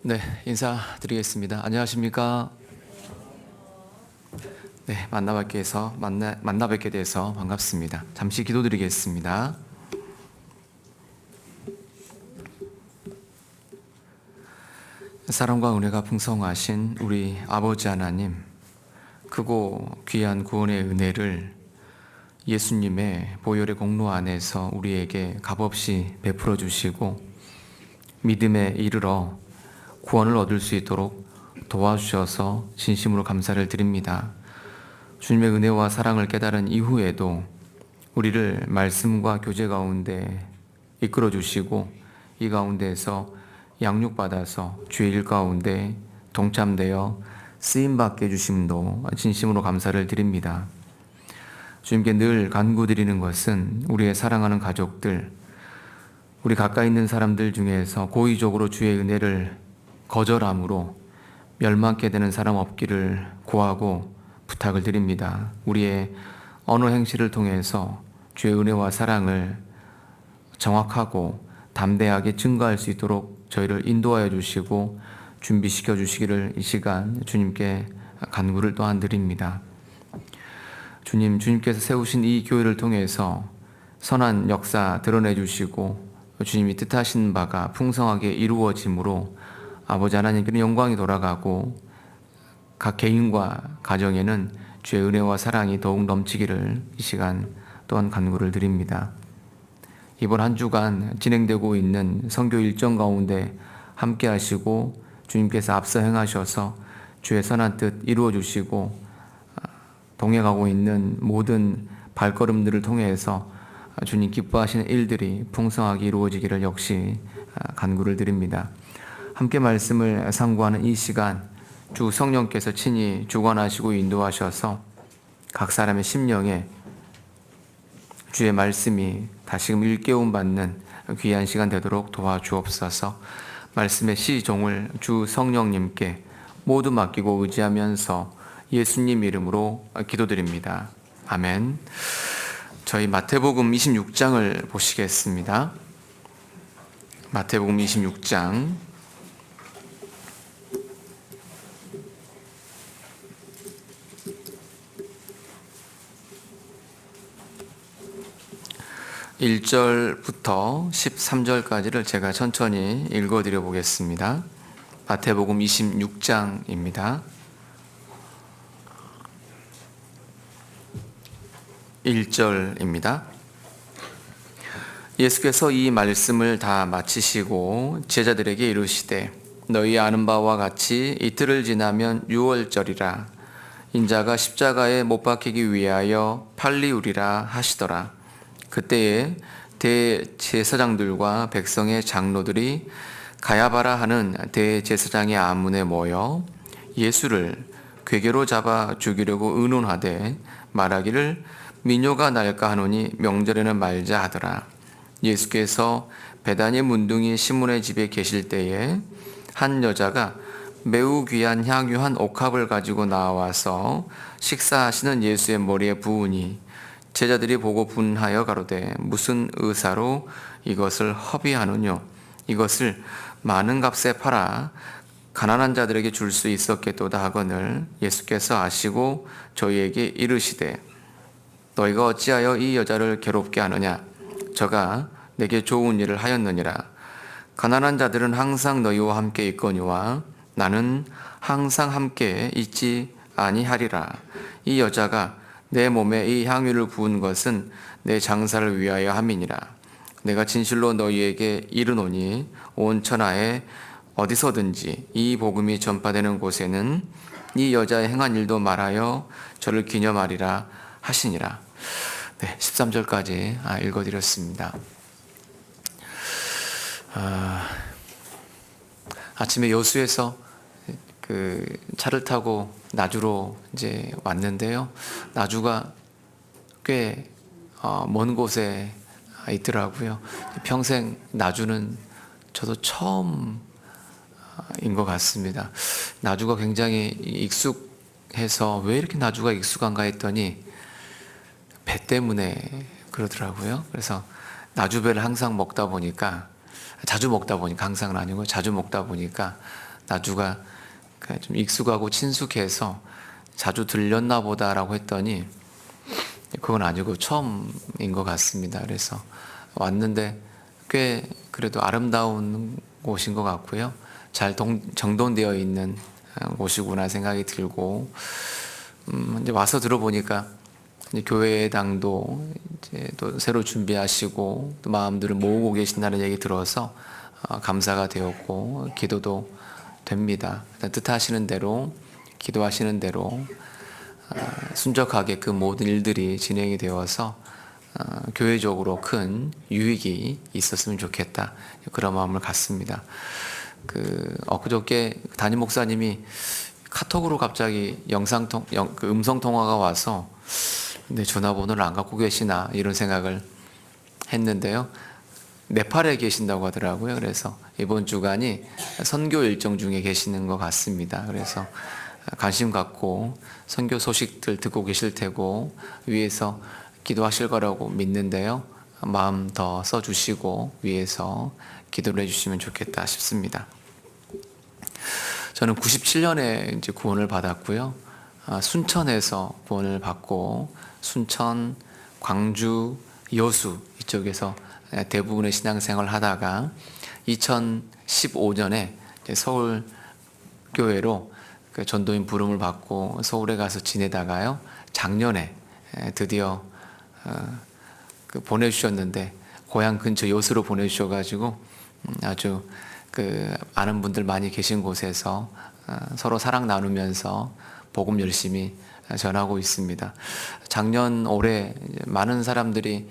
네, 인사드리겠습니다. 안녕하십니까? 네, 만나 뵙게 돼서 반갑습니다. 잠시 기도드리겠습니다. 사랑과 은혜가 풍성하신 우리 아버지 하나님, 크고 귀한 구원의 은혜를 예수님의 보혈의 공로 안에서 우리에게 값없이 베풀어 주시고 믿음에 이르러 구원을 얻을 수 있도록 도와주셔서 진심으로 감사를 드립니다. 주님의 은혜와 사랑을 깨달은 이후에도 우리를 말씀과 교제 가운데 이끌어 주시고 이 가운데에서 양육받아서 주의 일 가운데 동참되어 쓰임받게 해주심도 진심으로 감사를 드립니다. 주님께 늘 간구드리는 것은 우리의 사랑하는 가족들, 우리 가까이 있는 사람들 중에서 고의적으로 주의 은혜를 거절함으로 멸망케 되는 사람 없기를 구하고 부탁을 드립니다. 우리의 언어 행실을 통해서 주의 은혜와 사랑을 정확하고 담대하게 증거할 수 있도록 저희를 인도하여 주시고 준비시켜 주시기를 이 시간 주님께 간구를 또한 드립니다. 주님께서 세우신 이 교회를 통해서 선한 역사 드러내 주시고 주님이 뜻하신 바가 풍성하게 이루어짐으로 아버지 하나님께는 영광이 돌아가고 각 개인과 가정에는 주의 은혜와 사랑이 더욱 넘치기를 이 시간 또한 간구를 드립니다. 이번 한 주간 진행되고 있는 선교 일정 가운데 함께 하시고 주님께서 앞서 행하셔서 주의 선한 뜻 이루어 주시고 동행하고 있는 모든 발걸음들을 통해서 주님 기뻐하시는 일들이 풍성하게 이루어지기를 역시 간구를 드립니다. 함께 말씀을 상고하는 이 시간 주 성령께서 친히 주관하시고 인도하셔서 각 사람의 심령에 주의 말씀이 다시금 일깨움 받는 귀한 시간 되도록 도와주옵소서. 말씀의 시종을 주 성령님께 모두 맡기고 의지하면서 예수님 이름으로 기도드립니다. 아멘. 저희 마태복음 26장을 보시겠습니다. 마태복음 26장 1절부터 13절까지를 제가 천천히 읽어드려 보겠습니다. 마태복음 26장입니다. 1절입니다. 예수께서 이 말씀을 다 마치시고 제자들에게 이르시되 너희 아는 바와 같이 이틀을 지나면 유월절이라 인자가 십자가에 못 박히기 위하여 팔리우리라 하시더라. 그때에 대제사장들과 백성의 장로들이 가야바라 하는 대제사장의 안문에 모여 예수를 궤계로 잡아 죽이려고 의논하되 말하기를 민요가 날까 하노니 명절에는 말자 하더라. 예수께서 베다니 문둥이 시몬의 집에 계실 때에 한 여자가 매우 귀한 향유 한 옥합을 가지고 나와서 식사하시는 예수의 머리에 부으니 제자들이 보고 분하여 가로되 무슨 의사로 이것을 허비하느뇨? 이것을 많은 값에 팔아 가난한 자들에게 줄 수 있었겠도다 하거늘 예수께서 아시고 저희에게 이르시되 너희가 어찌하여 이 여자를 괴롭게 하느냐? 저가 내게 좋은 일을 하였느니라. 가난한 자들은 항상 너희와 함께 있거니와 나는 항상 함께 있지 아니하리라. 이 여자가 내 몸에 이 향유를 부은 것은 내 장사를 위하여 함이니라. 내가 진실로 너희에게 이르노니 온 천하에 어디서든지 이 복음이 전파되는 곳에는 이 여자의 행한 일도 말하여 저를 기념하리라 하시니라. 네, 13절까지 읽어드렸습니다. 아침에 여수에서 차를 타고 나주로 이제 왔는데요. 나주가 꽤 먼 곳에 있더라고요. 평생 나주는 저도 처음인 것 같습니다. 나주가 굉장히 익숙해서 왜 이렇게 나주가 익숙한가 했더니 배 때문에 그러더라고요. 그래서 나주배를 항상 먹다 보니까, 자주 먹다 보니까, 항상은 아니고 자주 먹다 보니까 나주가 좀 익숙하고 친숙해서 자주 들렸나 보다라고 했더니 그건 아니고 처음인 것 같습니다. 그래서 왔는데 꽤 그래도 아름다운 곳인 것 같고요. 잘 정돈되어 있는 곳이구나 생각이 들고, 이제 와서 들어보니까 이제 교회당도 이제 또 새로 준비하시고 또 마음들을 모으고 계신다는 얘기 들어서 감사가 되었고 기도도 됩니다. 뜻하시는 대로 기도하시는 대로 순적하게 그 모든 일들이 진행이 되어서 교회적으로 큰 유익이 있었으면 좋겠다, 그런 마음을 갖습니다. 엊그저께 담임 목사님이 카톡으로 갑자기 음성 통화가 와서 내 전화번호를 안 갖고 계시나 이런 생각을 했는데요. 네팔에 계신다고 하더라고요. 그래서 이번 주간이 선교 일정 중에 계시는 것 같습니다. 그래서 관심 갖고 선교 소식들 듣고 계실 테고 위에서 기도하실 거라고 믿는데요. 마음 더 써주시고 위에서 기도를 해주시면 좋겠다 싶습니다. 저는 97년에 이제 구원을 받았고요. 순천에서 구원을 받고 순천, 광주, 여수 이쪽에서 대부분의 신앙생활을 하다가 2015년에 서울 교회로 전도인 부름을 받고 서울에 가서 지내다가요. 작년에 드디어 보내주셨는데 고향 근처 여수로 보내주셔가지고 아주 아는 분들 많이 계신 곳에서 서로 사랑 나누면서 복음 열심히 전하고 있습니다. 작년 올해 많은 사람들이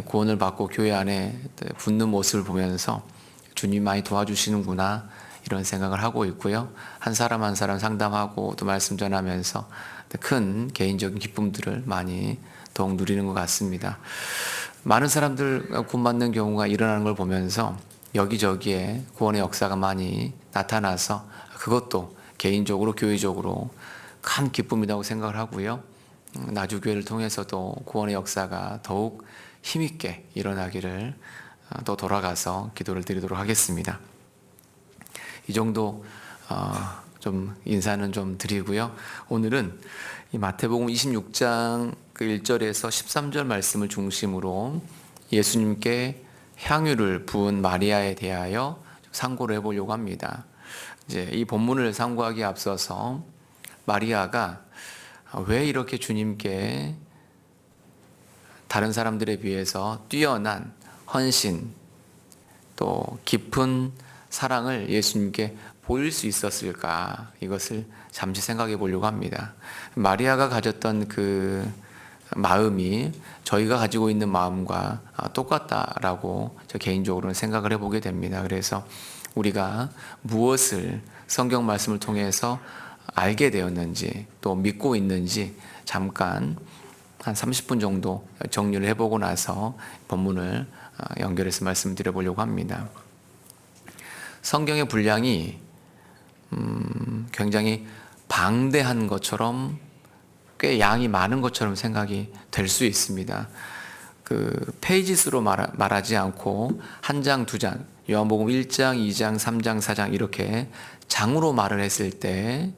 구원을 받고 교회 안에 붙는 모습을 보면서 주님 많이 도와주시는구나 이런 생각을 하고 있고요. 한 사람 한 사람 상담하고 또 말씀 전하면서 큰 개인적인 기쁨들을 많이 더욱 누리는 것 같습니다. 많은 사람들 구원 받는 경우가 일어나는 걸 보면서 여기저기에 구원의 역사가 많이 나타나서 그것도 개인적으로 교회적으로 큰 기쁨이라고 생각을 하고요. 나주교회를 통해서도 구원의 역사가 더욱 힘있게 일어나기를 또 돌아가서 기도를 드리도록 하겠습니다. 이 정도 좀 인사는 좀 드리고요. 오늘은 이 마태복음 26장 1절에서 13절 말씀을 중심으로 예수님께 향유를 부은 마리아에 대하여 상고를 해보려고 합니다. 이제 이 본문을 상고하기에 앞서서 마리아가 왜 이렇게 주님께 다른 사람들에 비해서 뛰어난 헌신 또 깊은 사랑을 예수님께 보일 수 있었을까, 이것을 잠시 생각해 보려고 합니다. 마리아가 가졌던 그 마음이 저희가 가지고 있는 마음과 똑같다라고 저 개인적으로는 생각을 해보게 됩니다. 그래서 우리가 무엇을 성경 말씀을 통해서 알게 되었는지 또 믿고 있는지 잠깐 한 30분 정도 정리를 해보고 나서 본문을 연결해서 말씀드려 보려고 합니다. 성경의 분량이 굉장히 방대한 것처럼 꽤 양이 많은 것처럼 생각이 될 수 있습니다. 페이지 수로 말하지 않고 한 장, 두 장, 요한복음 1장, 2장, 3장, 4장 이렇게 장으로 말을 했을 때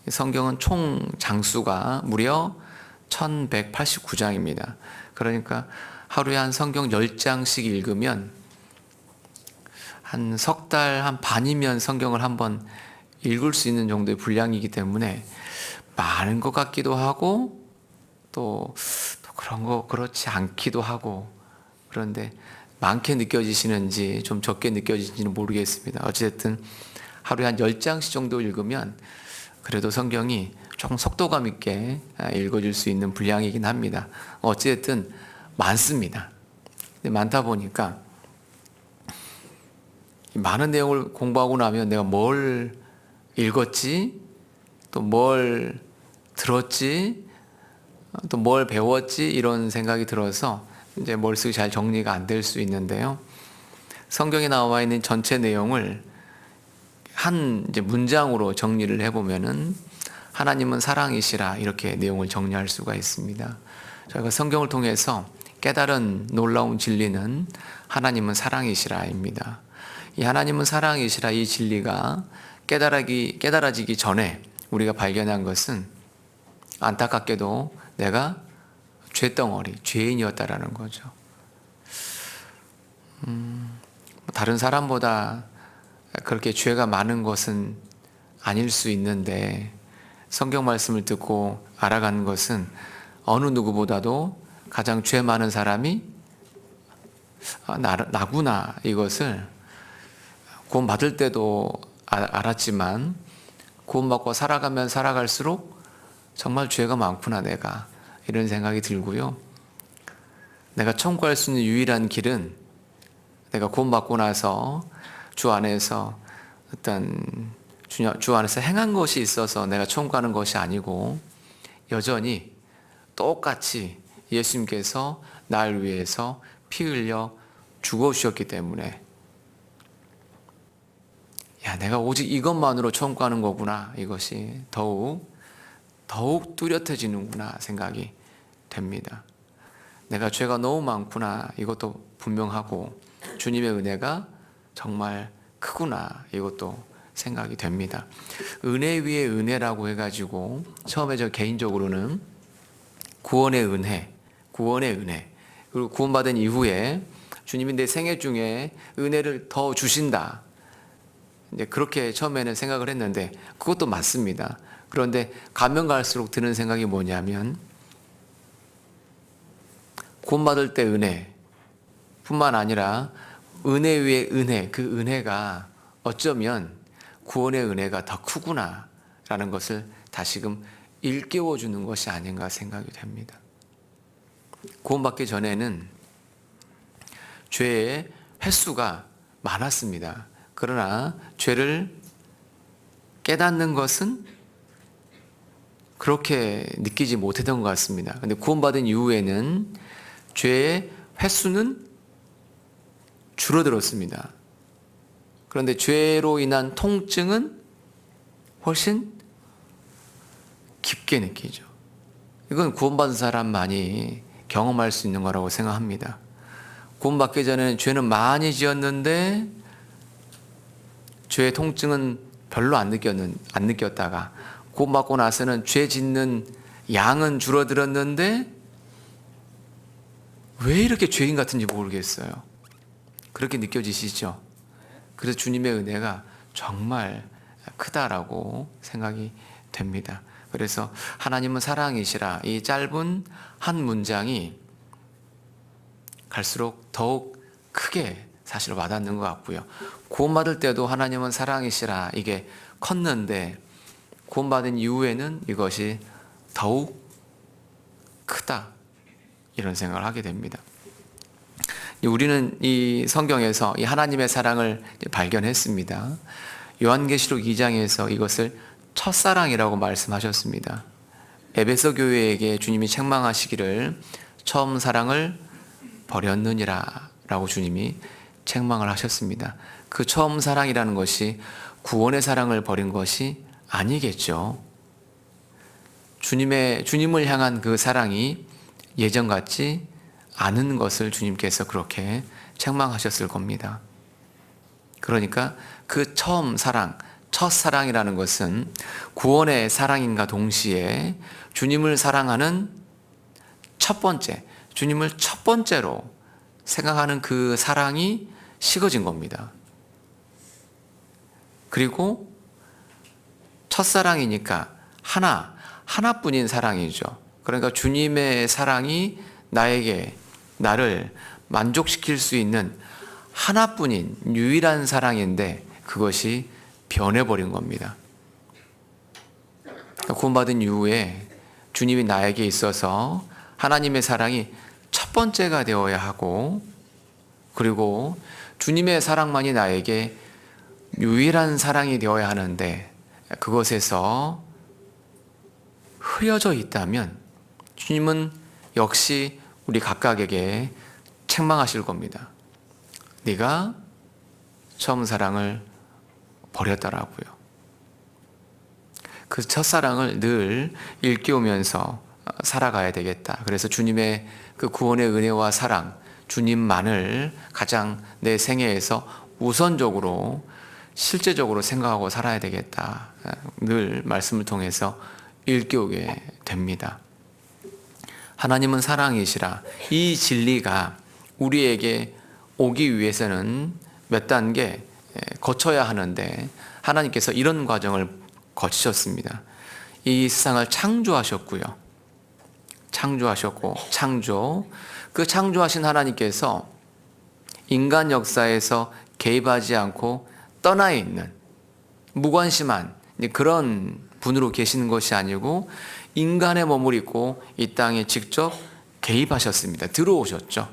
성경은 총 장수가 무려 1189장입니다. 그러니까 하루에 한 성경 10장씩 읽으면 한 석 달 한 반이면 성경을 한번 읽을 수 있는 정도의 분량이기 때문에 많은 것 같기도 하고 또 그런 거 그렇지 않기도 하고, 그런데 많게 느껴지시는지 좀 적게 느껴지시는지는 모르겠습니다. 어쨌든 하루에 한 10장씩 정도 읽으면 그래도 성경이 조금 속도감 있게 읽어질 수 있는 분량이긴 합니다. 어쨌든 많습니다. 근데 많다 보니까 많은 내용을 공부하고 나면 내가 뭘 읽었지, 또 뭘 들었지, 또 뭘 배웠지, 이런 생각이 들어서 이제 머릿속이 잘 정리가 안 될 수 있는데요. 성경에 나와 있는 전체 내용을 한 이제 문장으로 정리를 해보면은 하나님은 사랑이시라, 이렇게 내용을 정리할 수가 있습니다. 저희가 성경을 통해서 깨달은 놀라운 진리는 하나님은 사랑이시라입니다. 이 하나님은 사랑이시라, 이 진리가 깨달아지기 전에 우리가 발견한 것은 안타깝게도 내가 죄덩어리, 죄인이었다라는 거죠. 다른 사람보다 그렇게 죄가 많은 것은 아닐 수 있는데 성경 말씀을 듣고 알아가는 것은 어느 누구보다도 가장 죄 많은 사람이 나구나, 이것을 구원받을 때도 알았지만 구원받고 살아가면 살아갈수록 정말 죄가 많구나 내가, 이런 생각이 들고요. 내가 천국 갈 수 있는 유일한 길은 내가 구원받고 나서 주 안에서 주 안에서 행한 것이 있어서 내가 천국 가는 것이 아니고 여전히 똑같이 예수님께서 날 위해서 피 흘려 죽어주셨기 때문에 내가 오직 이것만으로 천국 가는 거구나, 이것이 더욱 뚜렷해지는구나 생각이 됩니다. 내가 죄가 너무 많구나, 이것도 분명하고 주님의 은혜가 정말 크구나, 이것도 생각이 됩니다. 은혜 위에 은혜라고 해가지고 처음에 저 개인적으로는 구원의 은혜, 그리고 구원받은 이후에 주님이 내 생애 중에 은혜를 더 주신다, 이제 그렇게 처음에는 생각을 했는데 그것도 맞습니다. 그런데 가면 갈수록 드는 생각이 뭐냐면 구원받을 때 은혜 뿐만 아니라 은혜 위에 은혜, 그 은혜가 어쩌면 구원의 은혜가 더 크구나 라는 것을 다시금 일깨워 주는 것이 아닌가 생각이 됩니다. 구원받기 전에는 죄의 횟수가 많았습니다. 그러나 죄를 깨닫는 것은 그렇게 느끼지 못했던 것 같습니다. 그런데 구원받은 이후에는 죄의 횟수는 줄어들었습니다. 그런데 죄로 인한 통증은 훨씬 깊게 느끼죠. 이건 구원받은 사람만이 경험할 수 있는 거라고 생각합니다. 구원받기 전에는 죄는 많이 지었는데 죄의 통증은 별로 안 느꼈다가 구원받고 나서는 죄 짓는 양은 줄어들었는데 왜 이렇게 죄인 같은지 모르겠어요. 그렇게 느껴지시죠? 그래서 주님의 은혜가 정말 크다라고 생각이 됩니다. 그래서 하나님은 사랑이시라, 이 짧은 한 문장이 갈수록 더욱 크게 사실 와닿는 것 같고요. 구원받을 때도 하나님은 사랑이시라, 이게 컸는데 구원받은 이후에는 이것이 더욱 크다, 이런 생각을 하게 됩니다. 우리는 이 성경에서 이 하나님의 사랑을 발견했습니다. 요한계시록 2장에서 이것을 첫사랑이라고 말씀하셨습니다. 에베소 교회에게 주님이 책망하시기를 처음 사랑을 버렸느니라 라고 주님이 책망을 하셨습니다. 그 처음 사랑이라는 것이 구원의 사랑을 버린 것이 아니겠죠. 주님을 향한 그 사랑이 예전 같지 않은 것을 주님께서 그렇게 책망하셨을 겁니다. 그러니까 그 처음 사랑, 첫사랑이라는 것은 구원의 사랑인가 동시에 주님을 사랑하는 첫 번째, 주님을 첫 번째로 생각하는 그 사랑이 식어진 겁니다. 그리고 첫사랑이니까 하나뿐인 사랑이죠. 그러니까 주님의 사랑이 나를 만족시킬 수 있는 하나뿐인 유일한 사랑인데 그것이 변해버린 겁니다. 구원받은 이후에 주님이 나에게 있어서 하나님의 사랑이 첫 번째가 되어야 하고, 그리고 주님의 사랑만이 나에게 유일한 사랑이 되어야 하는데 그것에서 흐려져 있다면 주님은 역시 우리 각각에게 책망하실 겁니다. 네가 처음 사랑을 버렸더라고요. 그 첫사랑을 늘 일깨우면서 살아가야 되겠다. 그래서 주님의 그 구원의 은혜와 사랑, 주님만을 가장 내 생애에서 우선적으로 실제적으로 생각하고 살아야 되겠다. 늘 말씀을 통해서 일깨우게 됩니다. 하나님은 사랑이시라. 이 진리가 우리에게 오기 위해서는 몇 단계 거쳐야 하는데 하나님께서 이런 과정을 거치셨습니다. 이 세상을 창조하셨고요. 그 창조하신 하나님께서 인간 역사에서 개입하지 않고 떠나 있는 무관심한 그런 분으로 계시는 것이 아니고 인간의 몸을 입고 이 땅에 직접 개입하셨습니다. 들어오셨죠.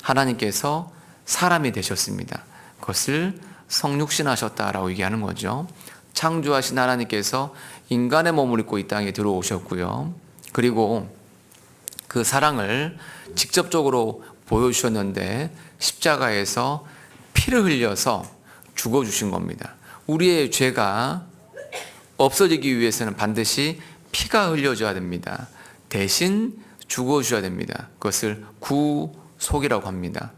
하나님께서 사람이 되셨습니다. 그것을 성육신하셨다라고 얘기하는 거죠. 창조하신 하나님께서 인간의 몸을 입고 이 땅에 들어오셨고요. 그리고 그 사랑을 직접적으로 보여주셨는데 십자가에서 피를 흘려서 죽어주신 겁니다. 우리의 죄가 없어지기 위해서는 반드시 피가 흘려져야 됩니다. 대신 죽어주셔야 됩니다. 그것을 구속이라고 합니다.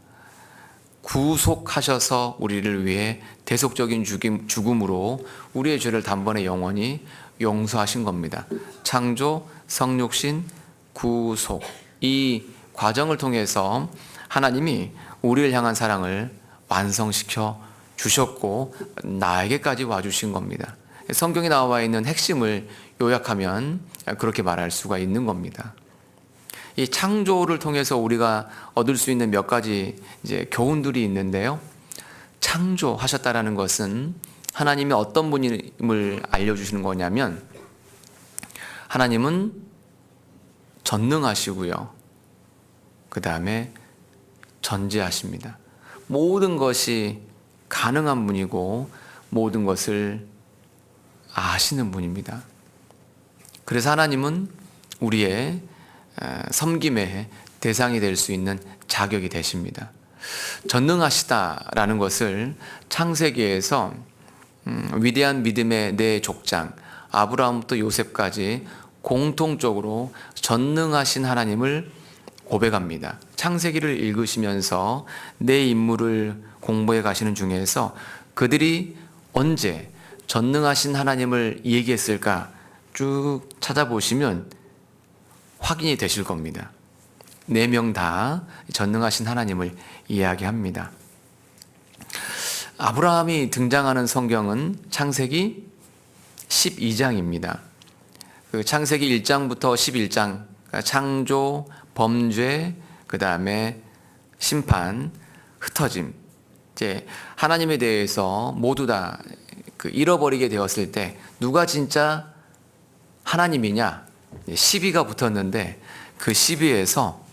구속하셔서 우리를 위해 대속적인 죽음으로 우리의 죄를 단번에 영원히 용서하신 겁니다. 창조, 성육신, 구속, 이 과정을 통해서 하나님이 우리를 향한 사랑을 완성시켜 주셨고 나에게까지 와주신 겁니다. 성경에 나와 있는 핵심을 요약하면 그렇게 말할 수가 있는 겁니다. 이 창조를 통해서 우리가 얻을 수 있는 몇 가지 교훈들이 있는데요. 창조하셨다라는 것은 하나님이 어떤 분임을 알려주시는 거냐면 하나님은 전능하시고요. 그 다음에 전지하십니다. 모든 것이 가능한 분이고 모든 것을 아시는 분입니다. 그래서 하나님은 우리의 섬김의 대상이 될 수 있는 자격이 되십니다. 전능하시다라는 것을 창세기에서 위대한 믿음의 네 족장 아브라함부터 요셉까지 공통적으로 전능하신 하나님을 고백합니다. 창세기를 읽으시면서 네 인물을 공부해 가시는 중에서 그들이 언제 전능하신 하나님을 얘기했을까 쭉 찾아보시면 확인이 되실 겁니다. 4명 다 전능하신 하나님을 이야기합니다. 아브라함이 등장하는 성경은 창세기 12장입니다. 그 창세기 1장부터 11장, 창조, 범죄, 그 다음에 심판, 흩어짐, 이제 하나님에 대해서 모두 다 잃어버리게 되었을 때 누가 진짜 하나님이냐 시비가 붙었는데 그 시비에서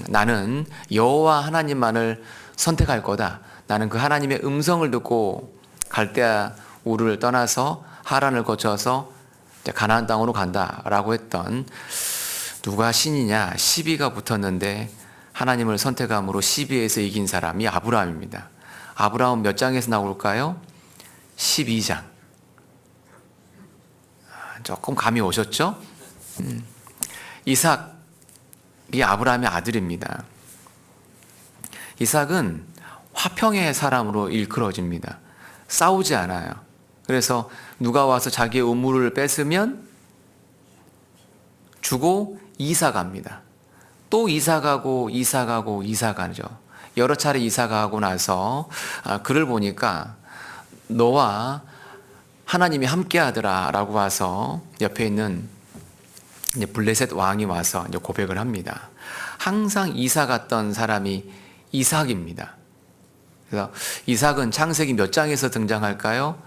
나는 여호와 하나님만을 선택할 거다. 나는 그 하나님의 음성을 듣고 갈대아 우르를 떠나서 하란을 거쳐서 가나안 땅으로 간다라고 했던 누가 신이냐 시비가 붙었는데 하나님을 선택함으로 시비에서 이긴 사람이 아브라함입니다. 아브라함 몇 장에서 나올까요? 12장. 조금 감이 오셨죠? 이삭이 아브라함의 아들입니다. 이삭은 화평의 사람으로 일컬어집니다. 싸우지 않아요. 그래서 누가 와서 자기의 우물을 뺏으면 주고 이사갑니다. 또 이사가고 이사가죠. 여러 차례 이사가고 나서 그를 보니까 너와 하나님이 함께 하더라 라고 와서 옆에 있는 블레셋 왕이 와서 고백을 합니다. 항상 이사 갔던 사람이 이삭입니다. 그래서 이삭은 창세기 몇 장에서 등장할까요?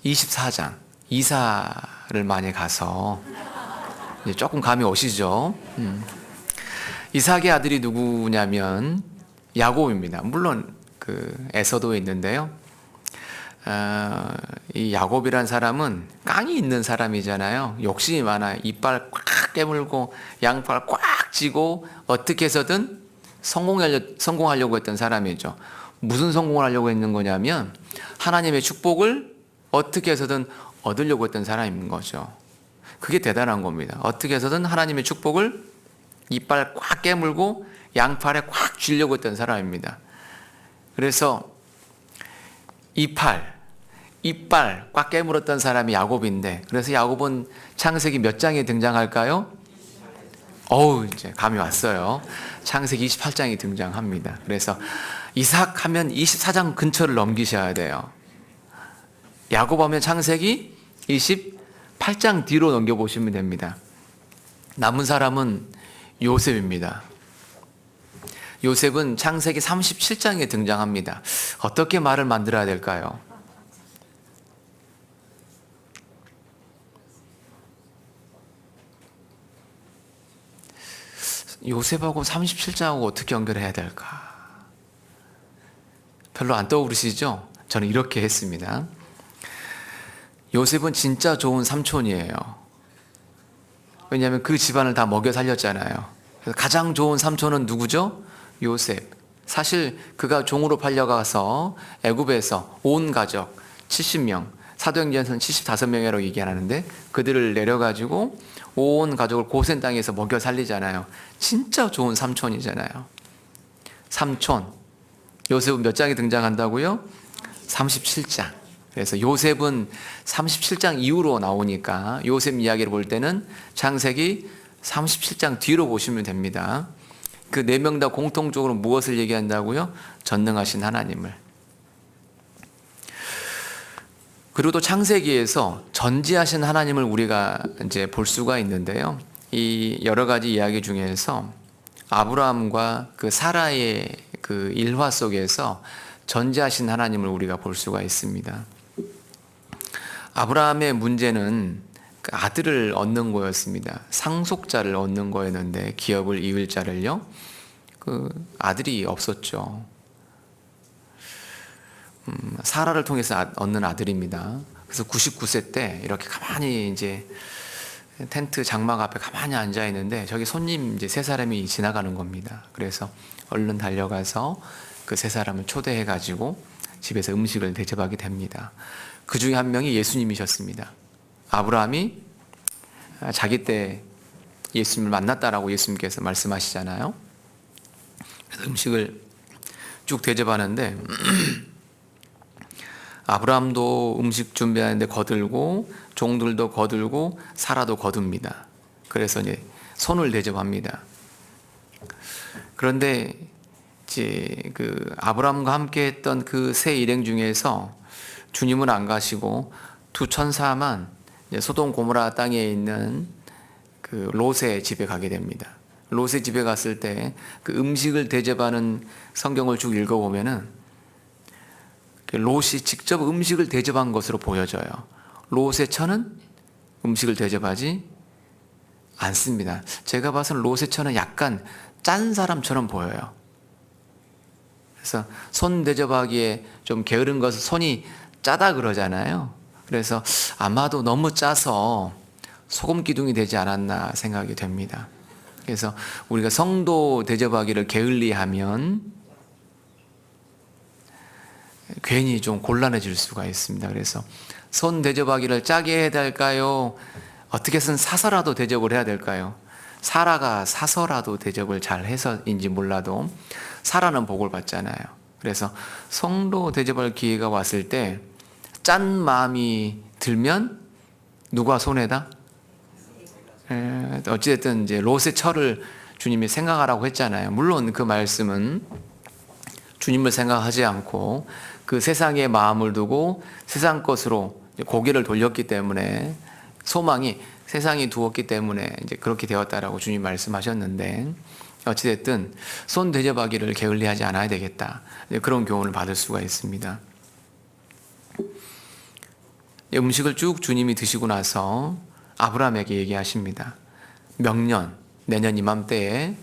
24장. 이사를 많이 가서 조금 감이 오시죠? 이삭의 아들이 누구냐면 야곱입니다. 물론 에서도에 있는데요. 이 야곱이란 사람은 깡이 있는 사람이잖아요. 욕심이 많아요. 이빨 꽉 깨물고 양팔 꽉 쥐고 어떻게 해서든 성공하려고 했던 사람이죠. 무슨 성공을 하려고 했는 거냐면 하나님의 축복을 어떻게 해서든 얻으려고 했던 사람인 거죠. 그게 대단한 겁니다. 어떻게 해서든 하나님의 축복을 이빨 꽉 깨물고 양팔에 꽉 쥐려고 했던 사람입니다. 그래서 이빨 꽉 깨물었던 사람이 야곱인데, 그래서 야곱은 창세기 몇 장에 등장할까요? 이제 감이 왔어요. 창세기 28장이 등장합니다. 그래서 이삭 하면 24장 근처를 넘기셔야 돼요. 야곱 하면 창세기 28장 뒤로 넘겨보시면 됩니다. 남은 사람은 요셉입니다. 요셉은 창세기 37장에 등장합니다. 어떻게 말을 만들어야 될까요? 요셉하고 37장하고 어떻게 연결해야 될까? 별로 안 떠오르시죠? 저는 이렇게 했습니다. 요셉은 진짜 좋은 삼촌이에요. 왜냐하면 그 집안을 다 먹여 살렸잖아요. 그래서 가장 좋은 삼촌은 누구죠? 요셉. 사실 그가 종으로 팔려가서 애굽에서 온 가족 70명, 사도행전에서는 75명이라고 얘기하는데 그들을 내려가지고 온 가족을 고센 땅에서 먹여 살리잖아요. 진짜 좋은 삼촌이잖아요. 삼촌. 요셉은 몇 장에 등장한다고요? 37장. 그래서 요셉은 37장 이후로 나오니까 요셉 이야기를 볼 때는 창세기 37장 뒤로 보시면 됩니다. 그 네 명 다 공통적으로 무엇을 얘기한다고요? 전능하신 하나님을. 그리고 또 창세기에서 전지하신 하나님을 우리가 이제 볼 수가 있는데요. 이 여러 가지 이야기 중에서 아브라함과 그 사라의 그 일화 속에서 전지하신 하나님을 우리가 볼 수가 있습니다. 아브라함의 문제는 아들을 얻는 거였습니다. 상속자를 얻는 거였는데 기업을 이을 자를요. 그 아들이 없었죠. 사라를 통해서 얻는 아들입니다. 그래서 99세 때 이렇게 가만히 이제 텐트 장막 앞에 가만히 앉아 있는데 저기 손님 이제 세 사람이 지나가는 겁니다. 그래서 얼른 달려가서 그 세 사람을 초대해 가지고 집에서 음식을 대접하게 됩니다. 그 중에 한 명이 예수님이셨습니다. 아브라함이 자기 때 예수님을 만났다라고 예수님께서 말씀하시잖아요. 그래서 음식을 쭉 대접하는데 아브라함도 음식 준비하는데 거들고 종들도 거들고 사라도 거둡니다. 그래서 이제 손을 대접합니다. 그런데 이제 그 아브라함과 함께 했던 그 세 일행 중에서 주님은 안 가시고 두 천사만 소돔 고모라 땅에 있는 그 롯의 집에 가게 됩니다. 롯의 집에 갔을 때 그 음식을 대접하는 성경을 쭉 읽어보면은 롯이 직접 음식을 대접한 것으로 보여져요. 롯의 처는 음식을 대접하지 않습니다. 제가 봐서는 롯의 처는 약간 짠 사람처럼 보여요. 그래서 손 대접하기에 좀 게으른 것은 손이 짜다 그러잖아요. 그래서 아마도 너무 짜서 소금 기둥이 되지 않았나 생각이 됩니다. 그래서 우리가 성도 대접하기를 게을리하면 괜히 좀 곤란해질 수가 있습니다. 그래서 손 대접하기를 짜게 해야 될까요? 어떻게 해서는 사서라도 대접을 해야 될까요? 사라가 사서라도 대접을 잘 해서인지 몰라도 사라는 복을 받잖아요. 그래서 성도 대접할 기회가 왔을 때 짠 마음이 들면 누가 손해다? 어찌됐든 이제 롯의 처를 주님이 생각하라고 했잖아요. 물론 그 말씀은 주님을 생각하지 않고 그 세상의 마음을 두고 세상 것으로 고개를 돌렸기 때문에 소망이 세상이 두었기 때문에 이제 그렇게 되었다라고 주님 말씀하셨는데 어찌됐든 손 대접하기를 게을리하지 않아야 되겠다. 그런 교훈을 받을 수가 있습니다. 음식을 쭉 주님이 드시고 나서 아브라함에게 얘기하십니다. 명년, 내년 이맘때에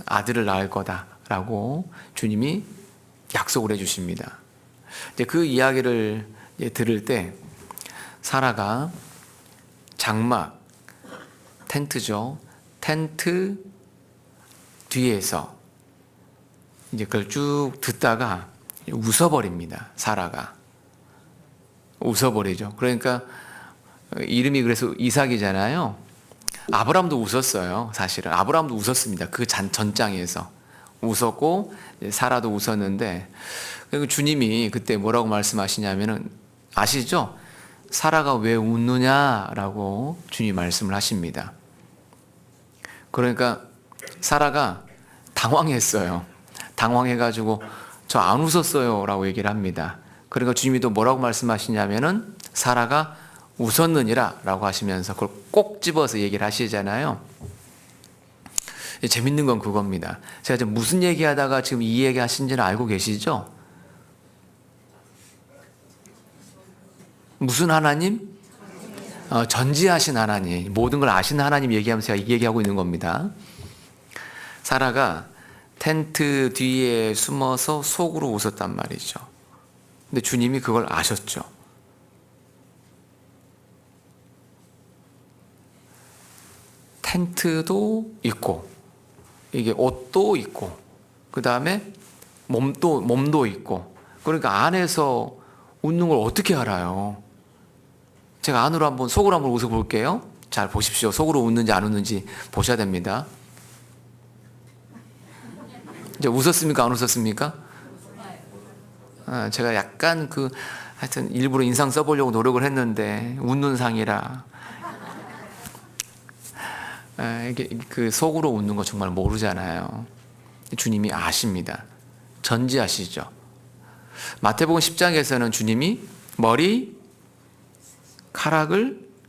아들을 낳을 거다라고 주님이 약속을 해주십니다. 이제 그 이야기를 들을 때 사라가 장막, 텐트죠. 텐트 뒤에서 이제 그걸 쭉 듣다가 웃어버립니다. 사라가 웃어버리죠. 그러니까 이름이 그래서 이삭이잖아요. 아브라함도 웃었어요. 사실은 아브라함도 웃었습니다. 그 전장에서 웃었고 사라도 웃었는데, 주님이 그때 뭐라고 말씀하시냐면은 아시죠? 사라가 왜 웃느냐라고 주님이 말씀을 하십니다. 그러니까 사라가 당황했어요. 당황해가지고 저 안 웃었어요 라고 얘기를 합니다. 그러니까 주님이 또 뭐라고 말씀하시냐면은 사라가 웃었느니라 라고 하시면서 그걸 꼭 집어서 얘기를 하시잖아요. 재밌는 건 그겁니다. 제가 지금 무슨 얘기하다가 지금 이 얘기 하신지는 알고 계시죠? 무슨 하나님? 전지하신 하나님, 모든 걸 아시는 하나님 얘기하면서 제가 이 얘기하고 있는 겁니다. 사라가 텐트 뒤에 숨어서 속으로 웃었단 말이죠. 근데 주님이 그걸 아셨죠. 텐트도 있고, 이게 옷도 있고, 그 다음에 몸도 있고, 그러니까 안에서 웃는 걸 어떻게 알아요? 제가 속으로 한번 웃어볼게요. 잘 보십시오. 속으로 웃는지 안 웃는지 보셔야 됩니다. 이제 웃었습니까? 안 웃었습니까? 제가 약간 하여튼 일부러 인상 써보려고 노력을 했는데, 웃는 상이라. 이게 속으로 웃는 거 정말 모르잖아요. 주님이 아십니다. 전지하시죠. 마태복음 10장에서는 주님이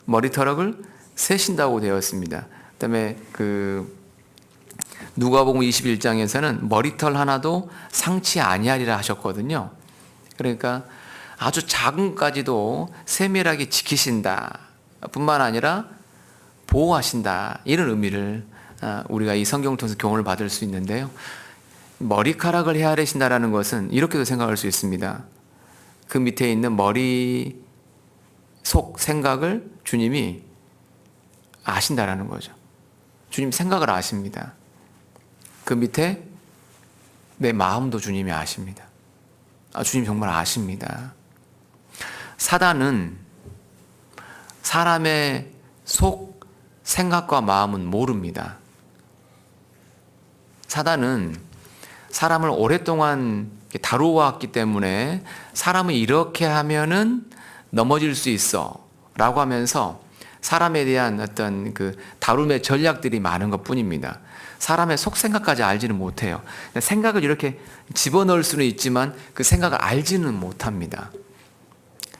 머리털을 세신다고 되어 있습니다. 그다음에 누가복음 21장에서는 머리털 하나도 상치 아니하리라 하셨거든요. 그러니까 아주 작은까지도 세밀하게 지키신다 뿐만 아니라 보호하신다, 이런 의미를 우리가 이 성경을 통해서 교훈을 받을 수 있는데요. 머리카락을 헤아리신다라는 것은 이렇게도 생각할 수 있습니다. 그 밑에 있는 머리 속 생각을 주님이 아신다라는 거죠. 주님 생각을 아십니다. 그 밑에 내 마음도 주님이 아십니다. 주님 정말 아십니다. 사단은 사람의 속 생각과 마음은 모릅니다. 사단은 사람을 오랫동안 다루어왔기 때문에 사람을 이렇게 하면은 넘어질 수 있어 라고 하면서 사람에 대한 어떤 다룸의 전략들이 많은 것 뿐입니다. 사람의 속생각까지 알지는 못해요. 생각을 이렇게 집어넣을 수는 있지만 그 생각을 알지는 못합니다.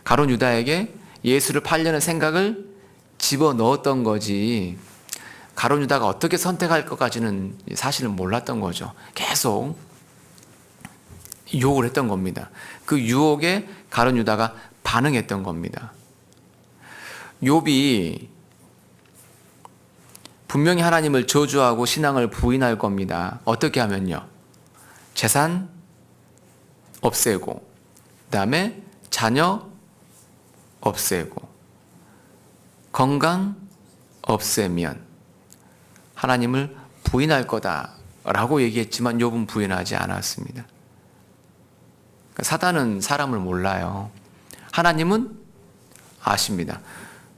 가룟 유다에게 예수를 팔려는 생각을 집어넣었던 거지, 가룟 유다가 어떻게 선택할 것까지는 사실은 몰랐던 거죠. 계속 유혹을 했던 겁니다. 그 유혹에 가룟 유다가 반응했던 겁니다. 욥이 분명히 하나님을 저주하고 신앙을 부인할 겁니다. 어떻게 하면요? 재산 없애고, 그 다음에 자녀 없애고, 건강 없애면 하나님을 부인할 거다라고 얘기했지만 욥은 부인하지 않았습니다. 사단은 사람을 몰라요. 하나님은 아십니다.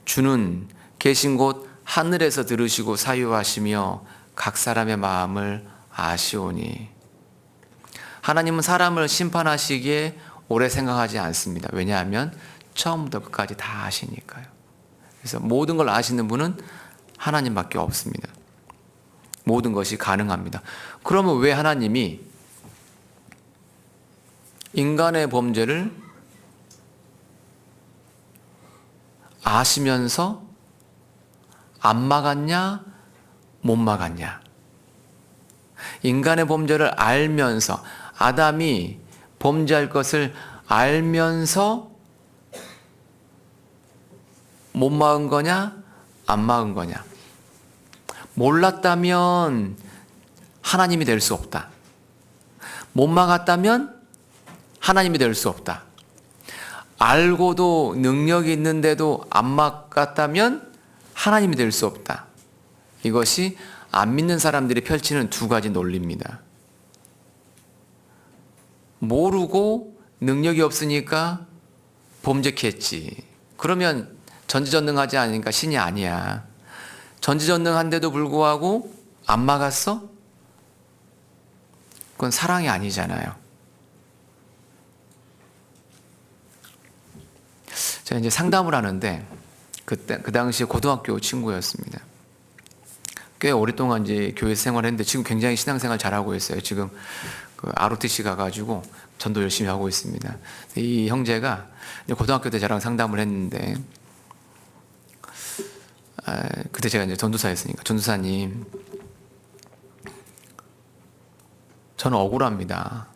주는 계신 곳 하늘에서 들으시고 사유하시며 각 사람의 마음을 아시오니. 하나님은 사람을 심판하시기에 오래 생각하지 않습니다. 왜냐하면 처음부터 끝까지 다 아시니까요. 그래서 모든 걸 아시는 분은 하나님밖에 없습니다. 모든 것이 가능합니다. 그러면 왜 하나님이 인간의 범죄를 아시면서 안 막았냐, 못 막았냐? 인간의 범죄를 알면서, 아담이 범죄할 것을 알면서 못 막은 거냐, 안 막은 거냐? 몰랐다면 하나님이 될 수 없다. 못 막았다면 하나님이 될 수 없다. 알고도 능력이 있는데도 안 막았다면 하나님이 될 수 없다. 이것이 안 믿는 사람들이 펼치는 두 가지 논리입니다. 모르고 능력이 없으니까 범죄했지. 그러면 전지전능하지 않으니까 신이 아니야. 전지전능한데도 불구하고 안 막았어? 그건 사랑이 아니잖아요. 제가 이제 상담을 하는데 그 당시에 고등학교 친구였습니다. 꽤 오랫동안 이제 교회 생활했는데 지금 굉장히 신앙생활 잘하고 있어요. 지금 그 ROTC 가가지고 전도 열심히 하고 있습니다. 이 형제가 고등학교 때 저랑 상담을 했는데, 그때 제가 이제 전도사였으니까, 전도사님, 저는 억울합니다.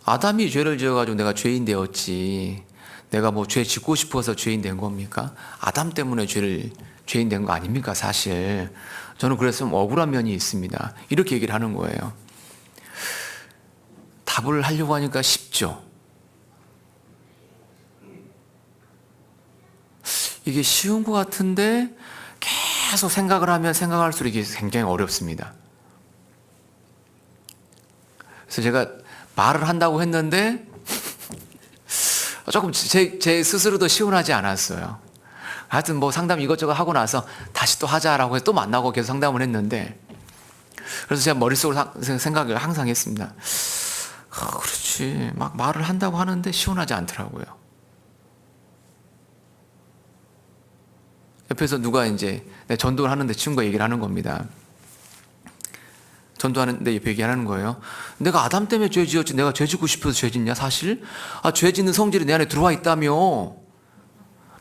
아담이 죄를 지어가지고 내가 죄인 되었지, 내가 뭐 죄 짓고 싶어서 죄인 된 겁니까? 아담 때문에 죄인 된 거 아닙니까, 사실? 저는 그래서 좀 억울한 면이 있습니다. 이렇게 얘기를 하는 거예요. 답을 하려고 하니까 쉽죠. 이게 쉬운 것 같은데 계속 생각을 하면 생각할수록 이게 굉장히 어렵습니다. 그래서 제가 말을 한다고 했는데 조금 제 스스로도 시원하지 않았어요. 하여튼 뭐 상담 이것저것 하고 나서 다시 또 하자라고 해서 또 만나고 계속 상담을 했는데, 그래서 제가 머릿속으로 생각을 항상 했습니다. 그렇지, 막 말을 한다고 하는데 시원하지 않더라고요. 옆에서 누가 이제 전도를 하는데 친구가 얘기를 하는 겁니다. 전도하는데 옆에 얘기하는 거예요. 내가 아담 때문에 죄 지었지, 내가 죄 짓고 싶어서 죄 짓냐 사실? 죄 짓는 성질이 내 안에 들어와 있다며.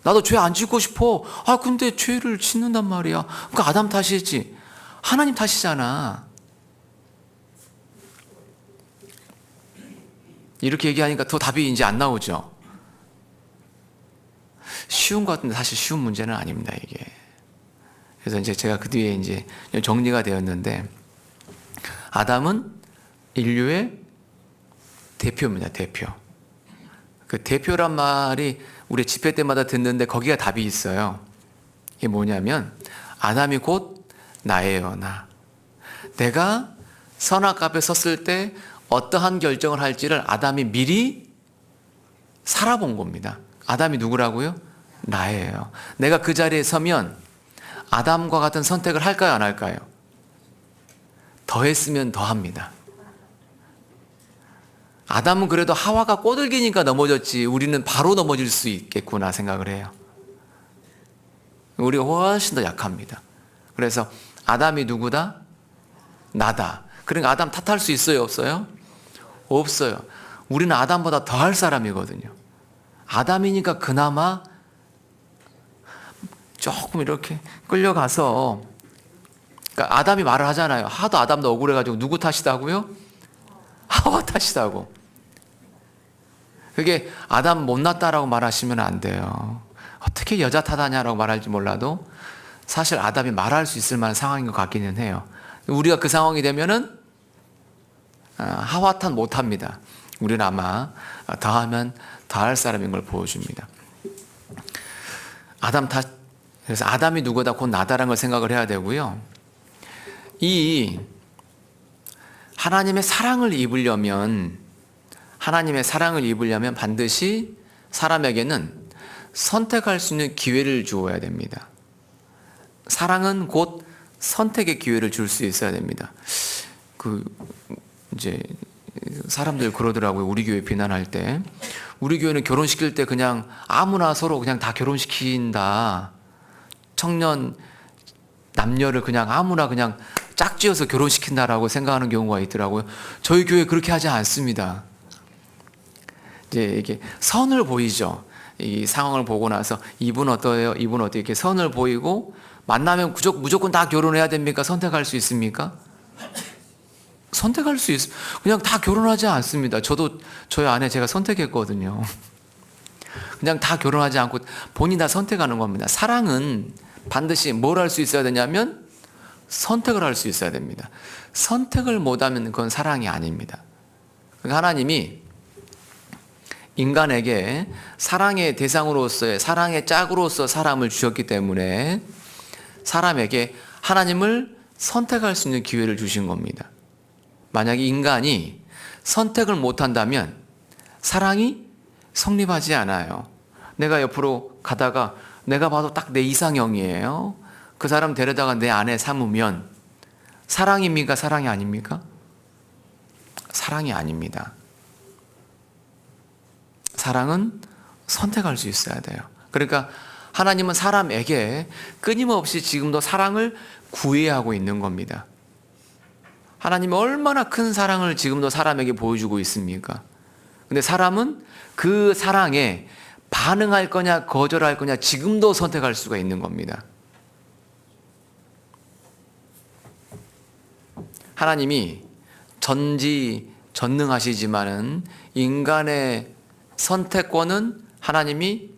나도 죄 안 짓고 싶어. 근데 죄를 짓는단 말이야. 그러니까 아담 탓이지, 하나님 탓이잖아. 이렇게 얘기하니까 더 답이 이제 안 나오죠. 쉬운 것 같은데 사실 쉬운 문제는 아닙니다, 이게. 그래서 이제 제가 그 뒤에 이제 정리가 되었는데, 아담은 인류의 대표입니다, 대표. 그 대표란 말이 우리 집회 때마다 듣는데 거기가 답이 있어요. 이게 뭐냐면, 아담이 곧 나예요, 나. 내가 선악 앞에 섰을 때 어떠한 결정을 할지를 아담이 미리 살아본 겁니다. 아담이 누구라고요? 나예요. 내가 그 자리에 서면 아담과 같은 선택을 할까요, 안 할까요? 더 했으면 더 합니다. 아담은 그래도 하와가 꼬들기니까 넘어졌지, 우리는 바로 넘어질 수 있겠구나 생각을 해요. 우리가 훨씬 더 약합니다. 그래서 아담이 누구다? 나다. 그러니까 아담 탓할 수 있어요, 없어요? 없어요. 우리는 아담보다 더 할 사람이거든요. 아담이니까 그나마 조금 이렇게 끌려가서, 그러니까 아담이 말을 하잖아요. 하도 아담도 억울해가지고 누구 탓이다고요? 하와 탓이다고. 그게 아담 못났다라고 말하시면 안 돼요. 어떻게 여자 탓하냐라고 말할지 몰라도 사실 아담이 말할 수 있을 만한 상황인 것 같기는 해요. 우리가 그 상황이 되면은 하와 탓 못합니다. 우리는 아마 더하면 더할 사람인 걸 보여줍니다. 아담 탓, 그래서 아담이 누구다 곧 나다라는 걸 생각을 해야 되고요. 이 하나님의 사랑을 입으려면 반드시 사람에게는 선택할 수 있는 기회를 주어야 됩니다. 사랑은 곧 선택의 기회를 줄 수 있어야 됩니다. 이제 사람들 그러더라고요. 우리 교회 비난할 때, 우리 교회는 결혼시킬 때 그냥 아무나 서로 그냥 다 결혼시킨다. 청년 남녀를 그냥 아무나 그냥 짝지어서 결혼시킨다라고 생각하는 경우가 있더라고요. 저희 교회 그렇게 하지 않습니다. 이제 이게 선을 보이죠. 이 상황을 보고 나서 이분 어떠해요? 이분 어떻게, 이렇게 선을 보이고 만나면 무조건 다 결혼해야 됩니까? 선택할 수 있습니까? 선택할 수 있어요. 그냥 다 결혼하지 않습니다. 저도 저희 아내 제가 선택했거든요. 그냥 다 결혼하지 않고 본인이 다 선택하는 겁니다. 사랑은 반드시 뭘 할 수 있어야 되냐면 선택을 할 수 있어야 됩니다. 선택을 못하면 그건 사랑이 아닙니다. 그러니까 하나님이 인간에게 사랑의 대상으로서의, 사랑의 짝으로서 사람을 주셨기 때문에 사람에게 하나님을 선택할 수 있는 기회를 주신 겁니다. 만약에 인간이 선택을 못한다면 사랑이 성립하지 않아요. 내가 옆으로 가다가 내가 봐도 딱 내 이상형이에요. 그 사람 데려다가 내 아내 삼으면 사랑입니까? 사랑이 아닙니까? 사랑이 아닙니다. 사랑은 선택할 수 있어야 돼요. 그러니까 하나님은 사람에게 끊임없이 지금도 사랑을 구해야 하고 있는 겁니다. 하나님은 얼마나 큰 사랑을 지금도 사람에게 보여주고 있습니까? 근데 사람은 그 사랑에 반응할 거냐 거절할 거냐 지금도 선택할 수가 있는 겁니다. 하나님이 전지전능하시지만은 인간의 선택권은 하나님이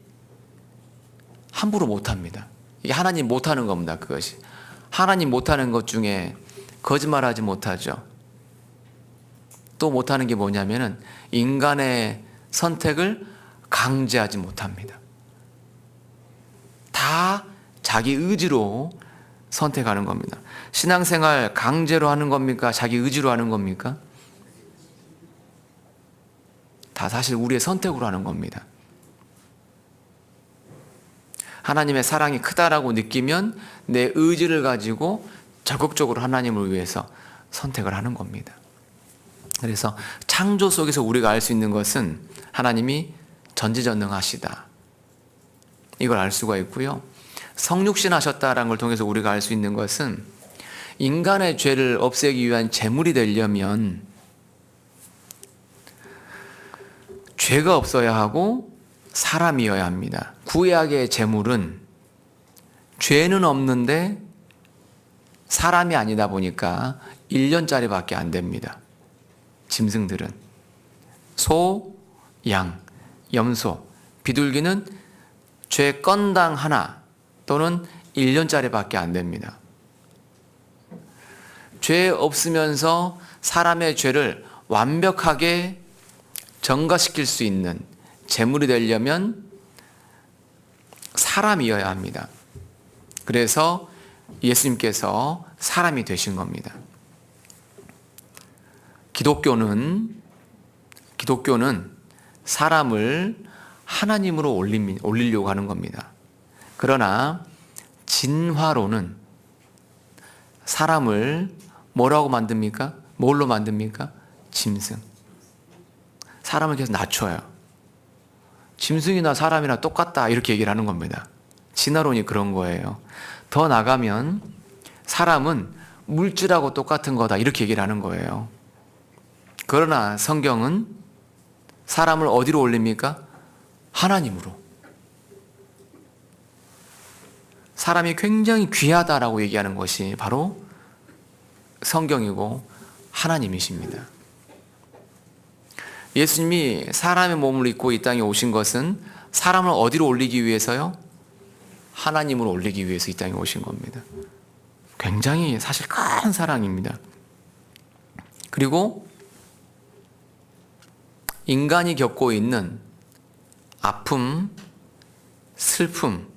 함부로 못합니다. 이게 하나님 못하는 겁니다. 그것이 하나님 못하는 것 중에 거짓말하지 못하죠. 또 못하는 게 뭐냐면은 인간의 선택을 강제하지 못합니다. 다 자기 의지로 선택하는 겁니다. 신앙생활 강제로 하는 겁니까? 자기 의지로 하는 겁니까? 다 사실 우리의 선택으로 하는 겁니다. 하나님의 사랑이 크다라고 느끼면 내 의지를 가지고 적극적으로 하나님을 위해서 선택을 하는 겁니다. 그래서 창조 속에서 우리가 알 수 있는 것은 하나님이 전지전능하시다. 이걸 알 수가 있고요. 성육신하셨다라는 걸 통해서 우리가 알 수 있는 것은 인간의 죄를 없애기 위한 제물이 되려면 죄가 없어야 하고 사람이어야 합니다. 구약의 제물은 죄는 없는데 사람이 아니다 보니까 1년짜리밖에 안 됩니다. 짐승들은 소, 양, 염소, 비둘기는 죄 건당 하나 또는 1년짜리밖에 안 됩니다. 죄 없으면서 사람의 죄를 완벽하게 전가시킬 수 있는 제물이 되려면 사람이어야 합니다. 그래서 예수님께서 사람이 되신 겁니다. 기독교는 사람을 하나님으로 올리려고 하는 겁니다. 그러나 진화론은 사람을 뭐라고 만듭니까? 뭘로 만듭니까? 짐승. 사람을 계속 낮춰요. 짐승이나 사람이나 똑같다 이렇게 얘기를 하는 겁니다. 진화론이 그런 거예요. 더 나가면 사람은 물질하고 똑같은 거다 이렇게 얘기를 하는 거예요. 그러나 성경은 사람을 어디로 올립니까? 하나님으로. 사람이 굉장히 귀하다라고 얘기하는 것이 바로 성경이고 하나님이십니다. 예수님이 사람의 몸을 입고 이 땅에 오신 것은 사람을 어디로 올리기 위해서요? 하나님으로 올리기 위해서 이 땅에 오신 겁니다. 굉장히 사실 큰 사랑입니다. 그리고 인간이 겪고 있는 아픔, 슬픔,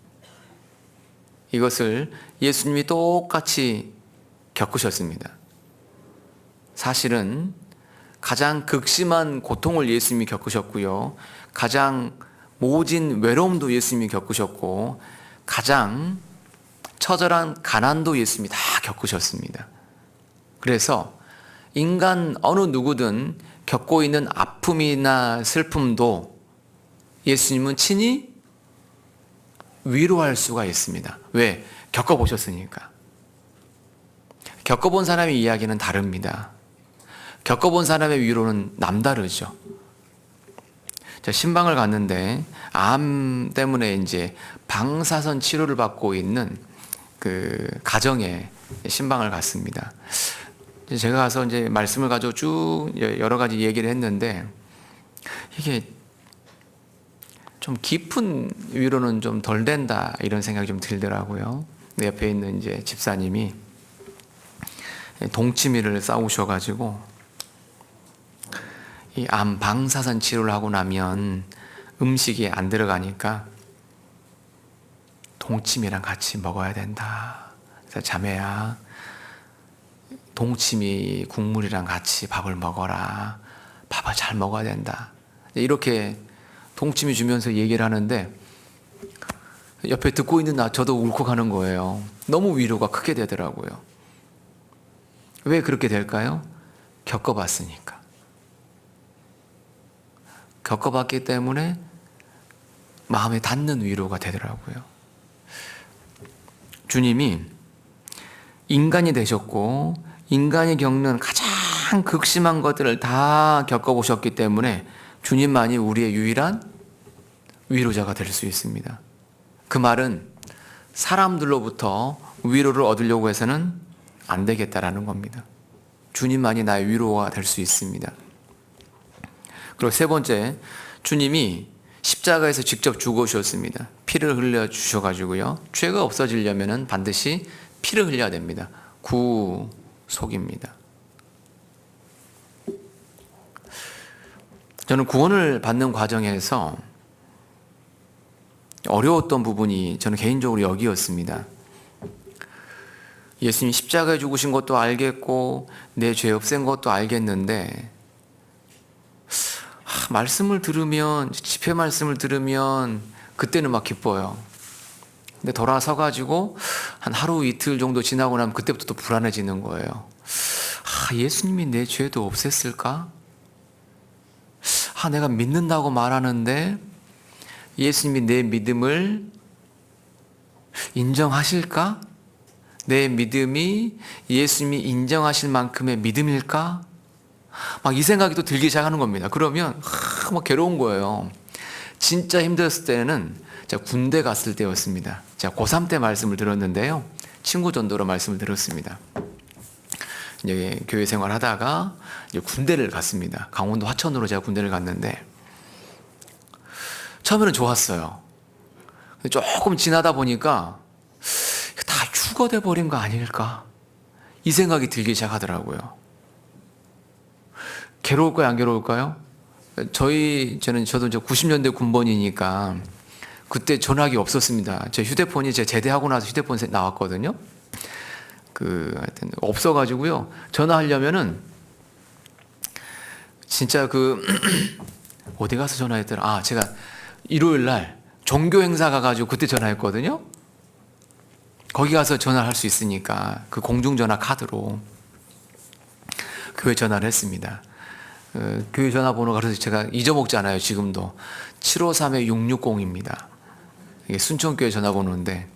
이것을 예수님이 똑같이 겪으셨습니다. 사실은 가장 극심한 고통을 예수님이 겪으셨고요. 가장 모진 외로움도 예수님이 겪으셨고 가장 처절한 가난도 예수님이 다 겪으셨습니다. 그래서 인간 어느 누구든 겪고 있는 아픔이나 슬픔도 예수님은 친히 위로할 수가 있습니다. 왜? 겪어보셨으니까. 겪어본 사람의 이야기는 다릅니다. 겪어본 사람의 위로는 남다르죠. 저 신방을 갔는데 암 때문에 이제 방사선 치료를 받고 있는 그 가정에 신방을 갔습니다. 제가 가서 이제 말씀을 가지고 쭉 여러 가지 얘기를 했는데 이게 좀 깊은 위로는 좀 덜 된다 이런 생각이 좀 들더라고요. 내 옆에 있는 이제 집사님이 동치미를 싸우셔가지고 이 암 방사선 치료를 하고 나면 음식이 안 들어가니까 동치미랑 같이 먹어야 된다. 그래서 자매야, 동치미 국물이랑 같이 밥을 먹어라. 밥을 잘 먹어야 된다. 이렇게 동치미 주면서 얘기를 하는데 옆에 듣고 있는 저도 울컥하는 거예요. 너무 위로가 크게 되더라고요. 왜 그렇게 될까요? 겪어봤으니까. 겪어봤기 때문에 마음에 닿는 위로가 되더라고요. 주님이 인간이 되셨고 인간이 겪는 가장 극심한 것들을 다 겪어보셨기 때문에 주님만이 우리의 유일한 위로자가 될 수 있습니다. 그 말은 사람들로부터 위로를 얻으려고 해서는 안 되겠다라는 겁니다. 주님만이 나의 위로가 될 수 있습니다. 그리고 세 번째, 주님이 십자가에서 직접 죽으셨습니다. 피를 흘려 주셔가지고요. 죄가 없어지려면 반드시 피를 흘려야 됩니다. 구속입니다. 저는 구원을 받는 과정에서 어려웠던 부분이 저는 개인적으로 여기였습니다. 예수님 십자가에 죽으신 것도 알겠고 내 죄 없앤 것도 알겠는데 말씀을 들으면, 집회 말씀을 들으면 그때는 막 기뻐요. 근데 돌아서가지고 한 하루 이틀 정도 지나고 나면 그때부터 또 불안해지는 거예요. 예수님이 내 죄도 없앴을까? 내가 믿는다고 말하는데 예수님이 내 믿음을 인정하실까? 내 믿음이 예수님이 인정하실 만큼의 믿음일까? 막 이 생각이 또 들기 시작하는 겁니다. 그러면 막 괴로운 거예요. 진짜 힘들었을 때는 제가 군대 갔을 때였습니다. 제가 고3 때 말씀을 들었는데요. 친구 전도로 말씀을 들었습니다. 이제 교회 생활하다가 이제 군대를 갔습니다. 강원도 화천으로 제가 군대를 갔는데 처음에는 좋았어요. 근데 조금 지나다 보니까 다 휴거돼 버린 거 아닐까? 이 생각이 들기 시작하더라고요. 괴로울까요? 안 괴로울까요? 저도 이제 90년대 군번이니까 그때 전화기 없었습니다. 제 휴대폰이 제가 제대하고 나서 휴대폰 나왔거든요. 하여튼 없어가지고요. 전화하려면은 진짜 어디 가서 전화했더라. 제가 일요일 날 종교 행사 가가지고 그때 전화했거든요. 거기 가서 전화를 할 수 있으니까 그 공중전화 카드로 교회 전화를 했습니다. 교회 전화번호가 그래서 제가 잊어먹지 않아요. 지금도 753-660입니다. 이게 순천교회 전화번호인데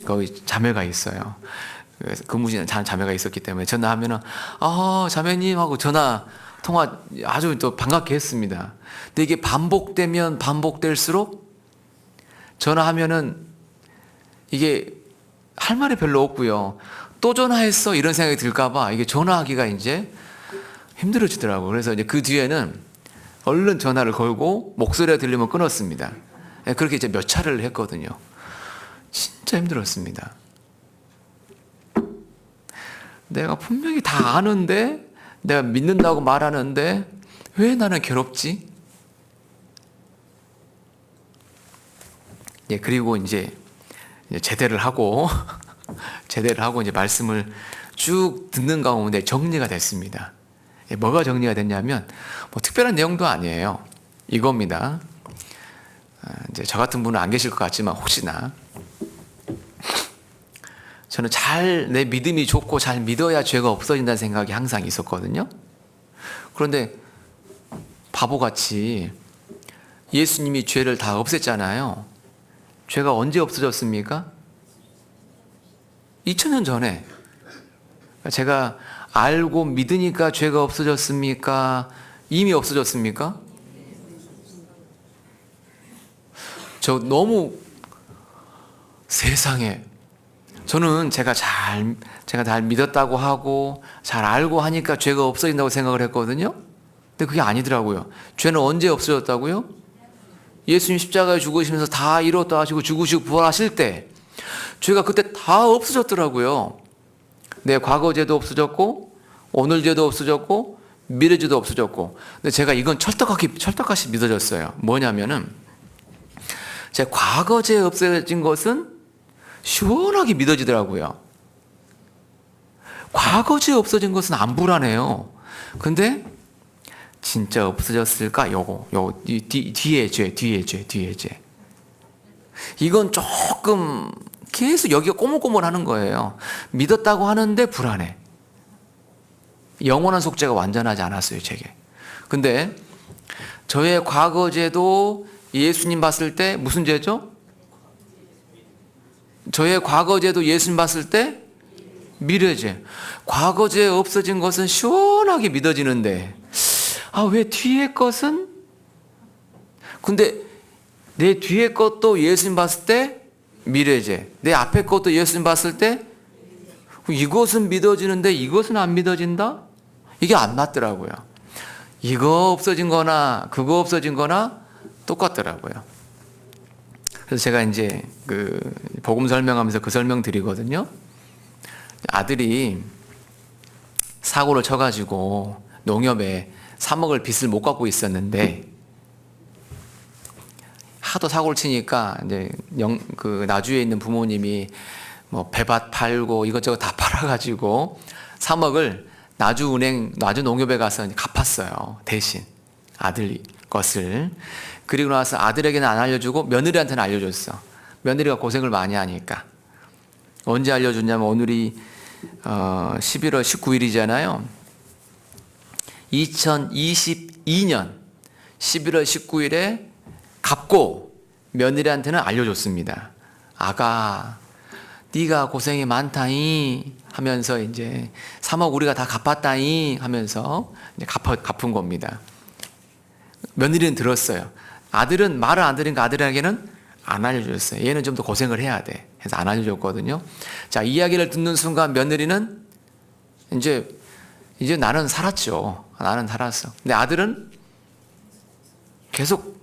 거기 자매가 있어요. 그래서 근무지는 자매가 있었기 때문에 전화하면은 자매님 하고 전화 통화 아주 또 반갑게 했습니다. 근데 이게 반복되면 반복될수록 전화하면은 이게 할 말이 별로 없고요. 또 전화했어 이런 생각이 들까봐 이게 전화하기가 이제 힘들어지더라고요. 그래서 이제 그 뒤에는 얼른 전화를 걸고 목소리가 들리면 끊었습니다. 그렇게 이제 몇 차례를 했거든요. 진짜 힘들었습니다. 내가 분명히 다 아는데, 내가 믿는다고 말하는데 왜 나는 괴롭지? 그리고 이제 제대를 하고 이제 말씀을 쭉 듣는 가운데 정리가 됐습니다. 뭐가 정리가 됐냐면 특별한 내용도 아니에요. 이겁니다. 이제 저 같은 분은 안 계실 것 같지만 혹시나 저는 내 믿음이 좋고 잘 믿어야 죄가 없어진다는 생각이 항상 있었거든요. 그런데 바보같이 예수님이 죄를 다 없앴잖아요. 죄가 언제 없어졌습니까? 2000년 전에. 제가 알고 믿으니까 죄가 없어졌습니까? 이미 없어졌습니까? 저 너무 세상에 저는 제가 잘 믿었다고 하고 잘 알고 하니까 죄가 없어진다고 생각을 했거든요. 근데 그게 아니더라고요. 죄는 언제 없어졌다고요? 예수님 십자가에 죽으시면서 다 이뤘다 하시고 죽으시고 부활하실 때 죄가 그때 다 없어졌더라고요. 내 과거 죄도 없어졌고 오늘 죄도 없어졌고 미래 죄도 없어졌고. 근데 제가 이건 철떡같이 믿어졌어요. 뭐냐면은 제 과거 죄 없어진 것은 시원하게 믿어지더라고요. 과거 죄 없어진 것은 안 불안해요. 근데 진짜 없어졌을까? 뒤에 죄. 이건 조금 계속 여기가 꼬물꼬물하는 거예요. 믿었다고 하는데 불안해. 영원한 속죄가 완전하지 않았어요, 제게. 근데 저의 과거죄도 예수님 봤을 때 무슨 죄죠? 저의 과거죄도 예수님 봤을 때 미래죄. 과거죄 없어진 것은 시원하게 믿어지는데 왜 뒤에 것은? 근데 내 뒤에 것도 예수님 봤을 때 미래죄, 내 앞에 것도 예수님 봤을 때 이것은 믿어지는데 이것은 안 믿어진다? 이게 안 맞더라고요. 이거 없어진 거나 그거 없어진 거나 똑같더라고요. 그래서 제가 이제 그 복음 설명하면서 그 설명 드리거든요. 아들이 사고를 쳐가지고 농협에 3억을 빚을 못 갚고 있었는데 하도 사고를 치니까 이제 그 나주에 있는 부모님이 뭐 배밭 팔고 이것저것 다 팔아가지고 3억을 나주 농협에 가서 갚았어요. 대신 아들 것을. 그리고 나서 아들에게는 안 알려주고 며느리한테는 알려줬어. 며느리가 고생을 많이 하니까. 언제 알려줬냐면 오늘이 11월 19일이잖아요. 2022년 11월 19일에 갚고 며느리한테는 알려줬습니다. 아가, 네가 고생이 많다이 하면서 이제 3억 우리가 다 갚았다이 하면서 이제 갚은 겁니다. 며느리는 들었어요. 아들은 말을 안 들으니까 아들에게는 안 알려줬어요. 얘는 좀 더 고생을 해야 돼. 해서 안 알려줬거든요. 자, 이야기를 듣는 순간 며느리는 이제 나는 살았죠. 나는 살았어. 근데 아들은 계속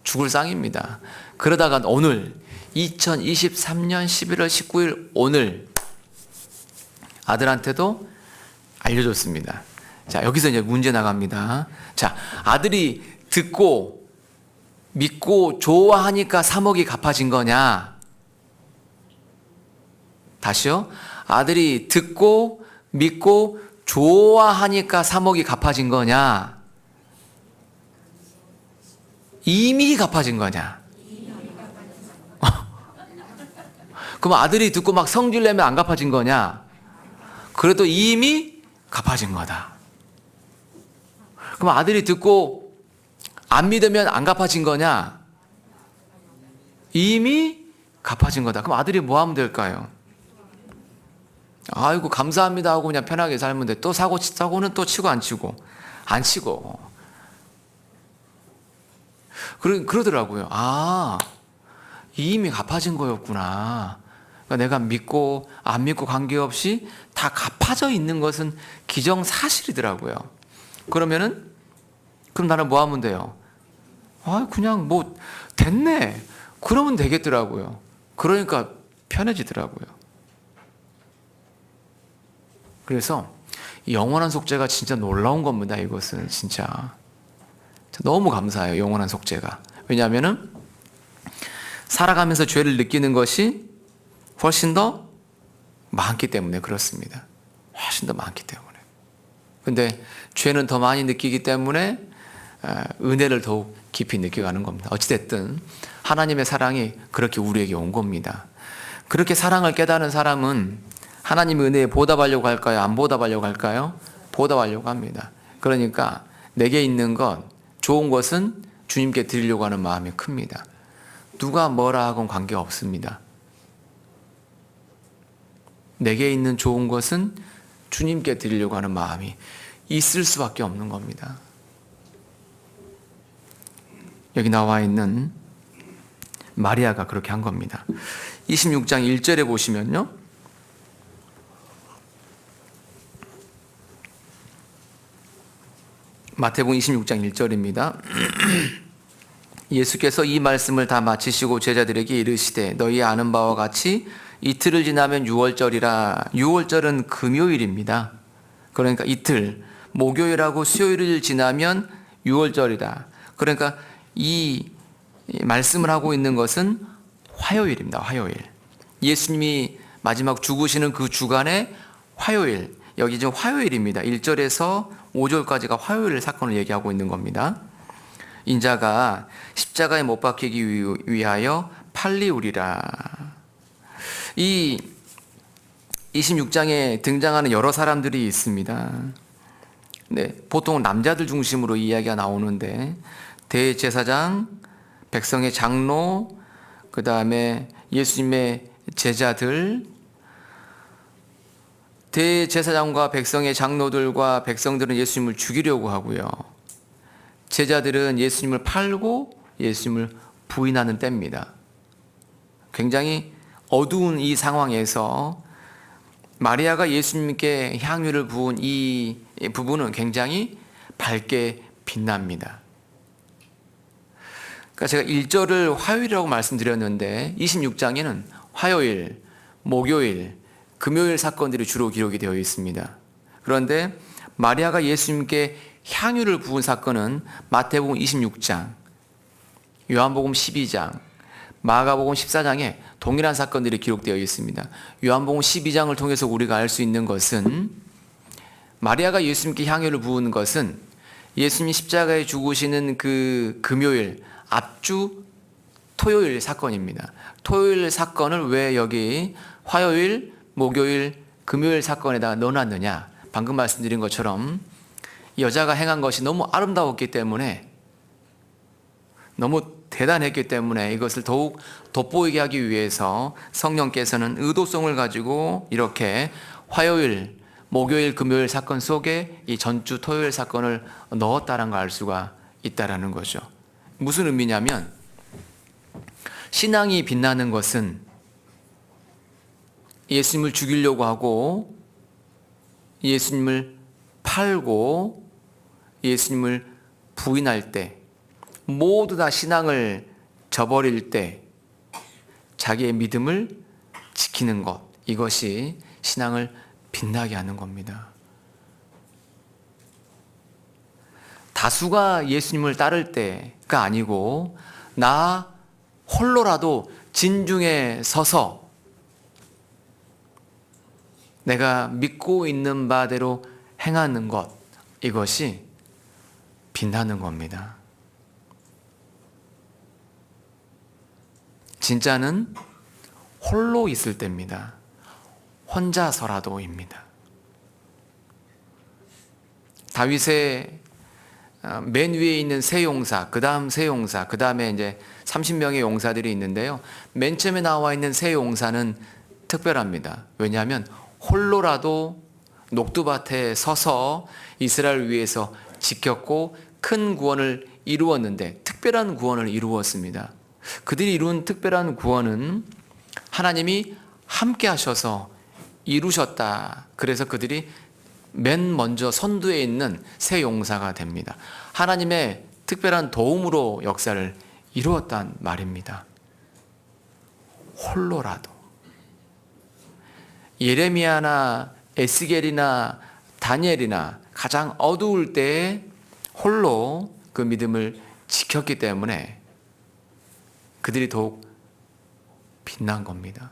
죽을 상입니다. 그러다가 오늘 2023년 11월 19일 오늘 아들한테도 알려줬습니다. 자, 여기서 이제 문제 나갑니다. 자, 아들이 듣고 믿고 좋아하니까 3억이 갚아진 거냐? 다시요. 아들이 듣고 믿고 좋아하니까 3억이 갚아진 거냐? 이미 갚아진 거냐? 그럼 아들이 듣고 막 성질 내면 안 갚아진 거냐? 그래도 이미 갚아진 거다. 그럼 아들이 듣고 안 믿으면 안 갚아진 거냐? 이미 갚아진 거다. 그럼 아들이 뭐 하면 될까요? 아이고 감사합니다 하고 그냥 편하게 살면 돼. 또 사고는 또 치고 안 치고 그러더라고요. 이미 갚아진 거였구나. 그러니까 내가 믿고 안 믿고 관계없이 다 갚아져 있는 것은 기정사실이더라고요. 그럼 나는 뭐 하면 돼요? 그냥 뭐 됐네. 그러면 되겠더라고요. 그러니까 편해지더라고요. 그래서 영원한 속죄가 진짜 놀라운 겁니다. 이것은 진짜 너무 감사해요. 영원한 속죄가. 왜냐하면은 살아가면서 죄를 느끼는 것이 훨씬 더 많기 때문에 그렇습니다. 훨씬 더 많기 때문에. 근데 죄는 더 많이 느끼기 때문에 은혜를 더욱 깊이 느껴가는 겁니다. 어찌됐든 하나님의 사랑이 그렇게 우리에게 온 겁니다. 그렇게 사랑을 깨달은 사람은 하나님의 은혜에 보답하려고 할까요? 안 보답하려고 할까요? 보답하려고 합니다. 그러니까 내게 있는 것, 좋은 것은 주님께 드리려고 하는 마음이 큽니다. 누가 뭐라 하건 관계없습니다. 내게 있는 좋은 것은 주님께 드리려고 하는 마음이 있을 수밖에 없는 겁니다. 여기 나와 있는 마리아가 그렇게 한 겁니다. 26장 1절에 보시면요. 마태복음 26장 1절입니다. 예수께서 이 말씀을 다 마치시고 제자들에게 이르시되 너희 아는 바와 같이 이틀을 지나면 유월절이라. 유월절은 금요일입니다. 그러니까 이틀, 목요일하고 수요일을 지나면 유월절이다. 그러니까 이 말씀을 하고 있는 것은 화요일입니다. 화요일. 예수님이 마지막 죽으시는 그 주간에 화요일, 여기 지금 화요일입니다. 1절에서 5절까지가 화요일 사건을 얘기하고 있는 겁니다. 인자가 십자가에 못 박히기 위하여 팔리우리라. 이 26장에 등장하는 여러 사람들이 있습니다. 네, 보통 남자들 중심으로 이야기가 나오는데 대제사장, 백성의 장로, 그 다음에 예수님의 제자들, 대제사장과 백성의 장로들과 백성들은 예수님을 죽이려고 하고요. 제자들은 예수님을 팔고 예수님을 부인하는 때입니다. 굉장히 어두운 이 상황에서 마리아가 예수님께 향유를 부은 이 부분은 굉장히 밝게 빛납니다. 그러니까 제가 1절을 화요일이라고 말씀드렸는데 26장에는 화요일, 목요일, 금요일 사건들이 주로 기록이 되어 있습니다. 그런데 마리아가 예수님께 향유를 부은 사건은 마태복음 26장, 요한복음 12장, 마가복음 14장에 동일한 사건들이 기록되어 있습니다. 요한복음 12장을 통해서 우리가 알 수 있는 것은 마리아가 예수님께 향유를 부은 것은 예수님이 십자가에 죽으시는 그 금요일, 앞주 토요일 사건입니다. 토요일 사건을 왜 여기 화요일, 목요일, 금요일 사건에다 넣어놨느냐? 방금 말씀드린 것처럼 여자가 행한 것이 너무 아름다웠기 때문에, 너무 대단했기 때문에 이것을 더욱 돋보이게 하기 위해서 성령께서는 의도성을 가지고 이렇게 화요일, 목요일, 금요일 사건 속에 이 전주 토요일 사건을 넣었다는 걸 알 수가 있다는 거죠. 무슨 의미냐면, 신앙이 빛나는 것은 예수님을 죽이려고 하고 예수님을 팔고 예수님을 부인할 때, 모두 다 신앙을 저버릴 때 자기의 믿음을 지키는 것, 이것이 신앙을 빛나게 하는 겁니다. 다수가 예수님을 따를 때가 아니고 나 홀로라도 진중에 서서 내가 믿고 있는 바대로 행하는 것, 이것이 빛나는 겁니다. 진짜는 홀로 있을 때입니다. 혼자서라도입니다. 다윗의 맨 위에 있는 세 용사, 그 다음 세 용사, 그 다음에 이제 30명의 용사들이 있는데요. 맨 처음에 나와 있는 세 용사는 특별합니다. 왜냐하면 홀로라도 녹두밭에 서서 이스라엘을 위해서 지켰고 큰 구원을 이루었는데, 특별한 구원을 이루었습니다. 그들이 이룬 특별한 구원은 하나님이 함께 하셔서 이루셨다. 그래서 그들이 맨 먼저 선두에 있는 새 용사가 됩니다. 하나님의 특별한 도움으로 역사를 이루었단 말입니다. 홀로라도. 예레미야나 에스겔이나 다니엘이나 가장 어두울 때에 홀로 그 믿음을 지켰기 때문에 그들이 더욱 빛난 겁니다.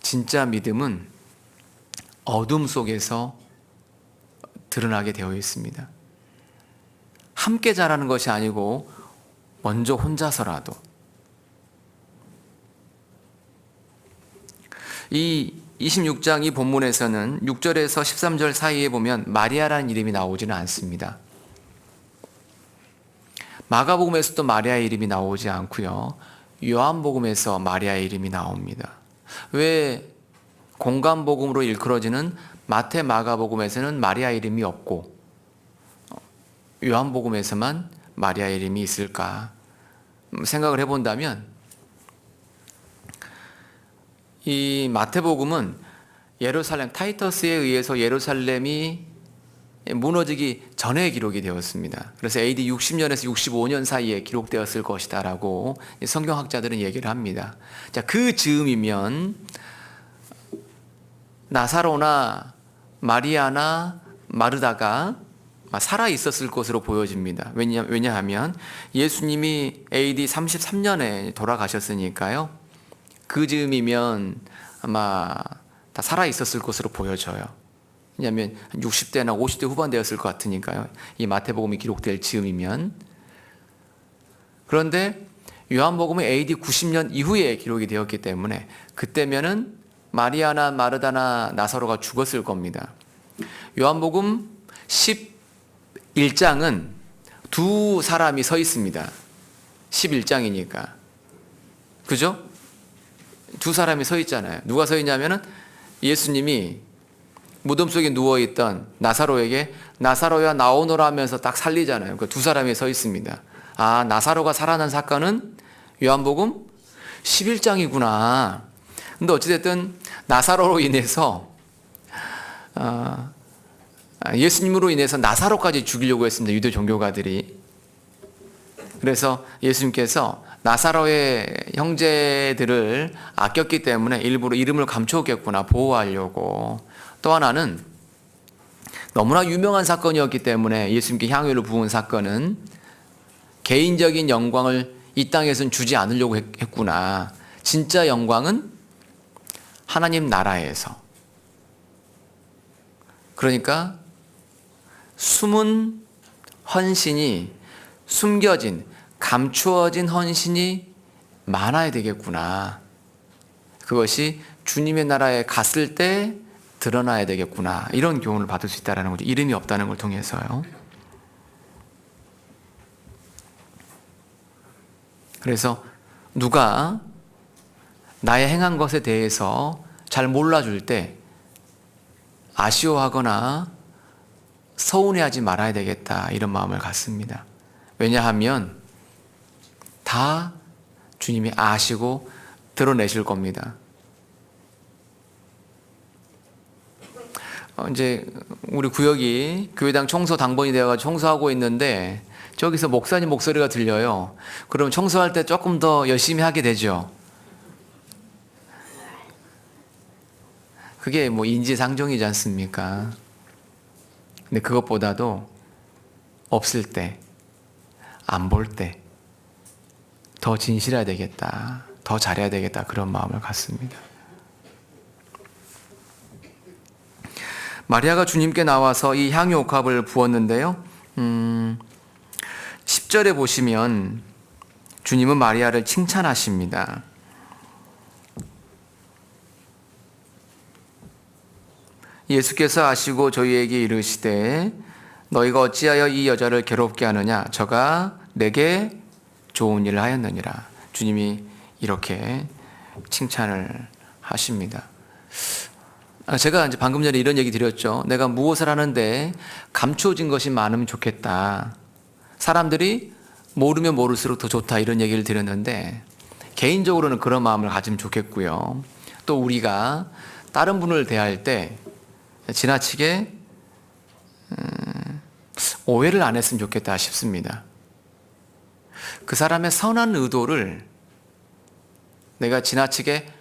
진짜 믿음은 어둠 속에서 드러나게 되어 있습니다. 함께 자라는 것이 아니고 먼저 혼자서라도. 이 26장 이 본문에서는 6절에서 13절 사이에 보면 마리아라는 이름이 나오지는 않습니다. 마가복음에서도 마리아의 이름이 나오지 않고요. 요한복음에서 마리아의 이름이 나옵니다. 왜 공간복음으로 일컬어지는 마태, 마가복음에서는 마리아 이름이 없고 요한복음에서만 마리아의 이름이 있을까 생각을 해본다면, 이 마태복음은 예루살렘, 타이터스에 의해서 예루살렘이 무너지기 전에 기록이 되었습니다. 그래서 AD 60년에서 65년 사이에 기록되었을 것이다 라고 성경학자들은 얘기를 합니다. 자, 그 즈음이면 나사로나 마리아나 마르다가 살아 있었을 것으로 보여집니다. 왜냐하면 예수님이 AD 33년에 돌아가셨으니까요. 그 즈음이면 아마 다 살아 있었을 것으로 보여져요. 왜냐하면 60대나 50대 후반 되었을 것 같으니까요. 이 마태복음이 기록될 즈음이면. 그런데 요한복음은 AD 90년 이후에 기록이 되었기 때문에 그때면은 마리아나 마르다나 나사로가 죽었을 겁니다. 요한복음 11장은 두 사람이 서 있습니다. 11장이니까. 그죠? 두 사람이 서 있잖아요. 누가 서 있냐면은 예수님이 무덤 속에 누워있던 나사로에게 나사로야 나오너라 하면서 딱 살리잖아요. 그 두 사람이 서 있습니다. 아, 나사로가 살아난 사건은 요한복음 11장이구나. 근데 어찌됐든 나사로로 인해서 예수님으로 인해서 나사로까지 죽이려고 했습니다. 유대 종교가들이. 그래서 예수님께서 나사로의 형제들을 아꼈기 때문에 일부러 이름을 감추었겠구나, 보호하려고. 또 하나는 너무나 유명한 사건이었기 때문에 예수님께 향유를 부은 사건은 개인적인 영광을 이 땅에서는 주지 않으려고 했구나. 진짜 영광은 하나님 나라에서. 그러니까 숨은 헌신이, 숨겨진, 감추어진 헌신이 많아야 되겠구나. 그것이 주님의 나라에 갔을 때 드러나야 되겠구나. 이런 교훈을 받을 수 있다는 거죠. 이름이 없다는 걸 통해서요. 그래서 누가 나의 행한 것에 대해서 잘 몰라줄 때 아쉬워하거나 서운해하지 말아야 되겠다, 이런 마음을 갖습니다. 왜냐하면 다 주님이 아시고 드러내실 겁니다. 이제 우리 구역이 교회당 청소 당번이 되어가지고 청소하고 있는데 저기서 목사님 목소리가 들려요. 그럼 청소할 때 조금 더 열심히 하게 되죠. 그게 뭐 인지상정이지 않습니까? 근데 그것보다도 없을 때, 안 볼 때 더 진실해야 되겠다, 더 잘해야 되겠다, 그런 마음을 갖습니다. 마리아가 주님께 나와서 이 향유 옥합을 부었는데요. 10절에 보시면 주님은 마리아를 칭찬하십니다. 예수께서 아시고 저희에게 이르시되 너희가 어찌하여 이 여자를 괴롭게 하느냐, 저가 내게 좋은 일을 하였느니라. 주님이 이렇게 칭찬을 하십니다. 제가 이제 방금 전에 이런 얘기 드렸죠. 내가 무엇을 하는데 감추어진 것이 많으면 좋겠다. 사람들이 모르면 모를수록 더 좋다, 이런 얘기를 드렸는데 개인적으로는 그런 마음을 가지면 좋겠고요. 또 우리가 다른 분을 대할 때 지나치게 오해를 안 했으면 좋겠다 싶습니다. 그 사람의 선한 의도를 내가 지나치게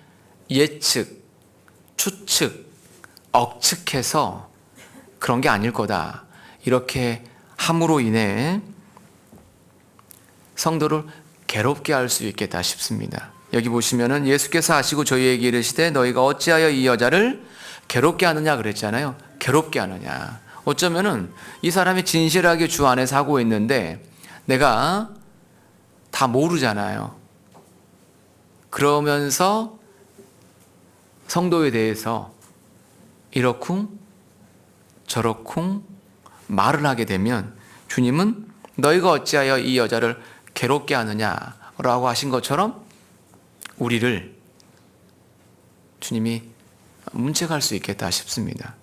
예측, 추측, 억측해서 그런 게 아닐 거다, 이렇게 함으로 인해 성도를 괴롭게 할 수 있겠다 싶습니다. 여기 보시면은 예수께서 아시고 저희에게 이르시되 너희가 어찌하여 이 여자를 괴롭게 하느냐 그랬잖아요. 괴롭게 하느냐. 어쩌면은 이 사람이 진실하게 주 안에서 하고 있는데 내가 다 모르잖아요. 그러면서 성도에 대해서 이러쿵 저러쿵 말을 하게 되면 주님은 너희가 어찌하여 이 여자를 괴롭게 하느냐라고 하신 것처럼 우리를 주님이 문책할 수 있겠다 싶습니다.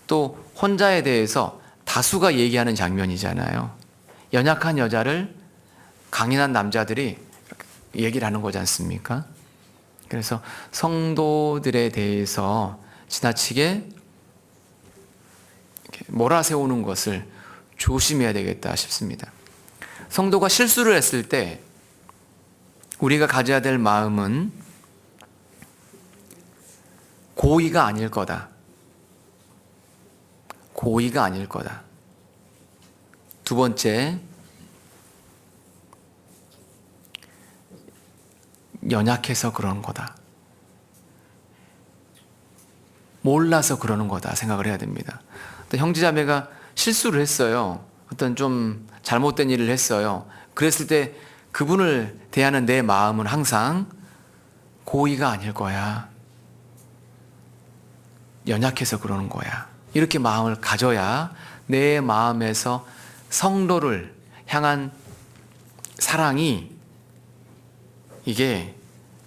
또 혼자에 대해서 다수가 얘기하는 장면이잖아요. 연약한 여자를 강인한 남자들이 얘기를 하는 거지 않습니까? 그래서 성도들에 대해서 지나치게 몰아세우는 것을 조심해야 되겠다 싶습니다. 성도가 실수를 했을 때 우리가 가져야 될 마음은 고의가 아닐 거다. 고의가 아닐 거다. 두 번째, 연약해서 그러는 거다. 몰라서 그러는 거다 생각을 해야 됩니다. 형제자매가 실수를 했어요. 어떤 좀 잘못된 일을 했어요. 그랬을 때 그분을 대하는 내 마음은 항상 고의가 아닐 거야. 연약해서 그러는 거야. 이렇게 마음을 가져야 내 마음에서 성도를 향한 사랑이 이게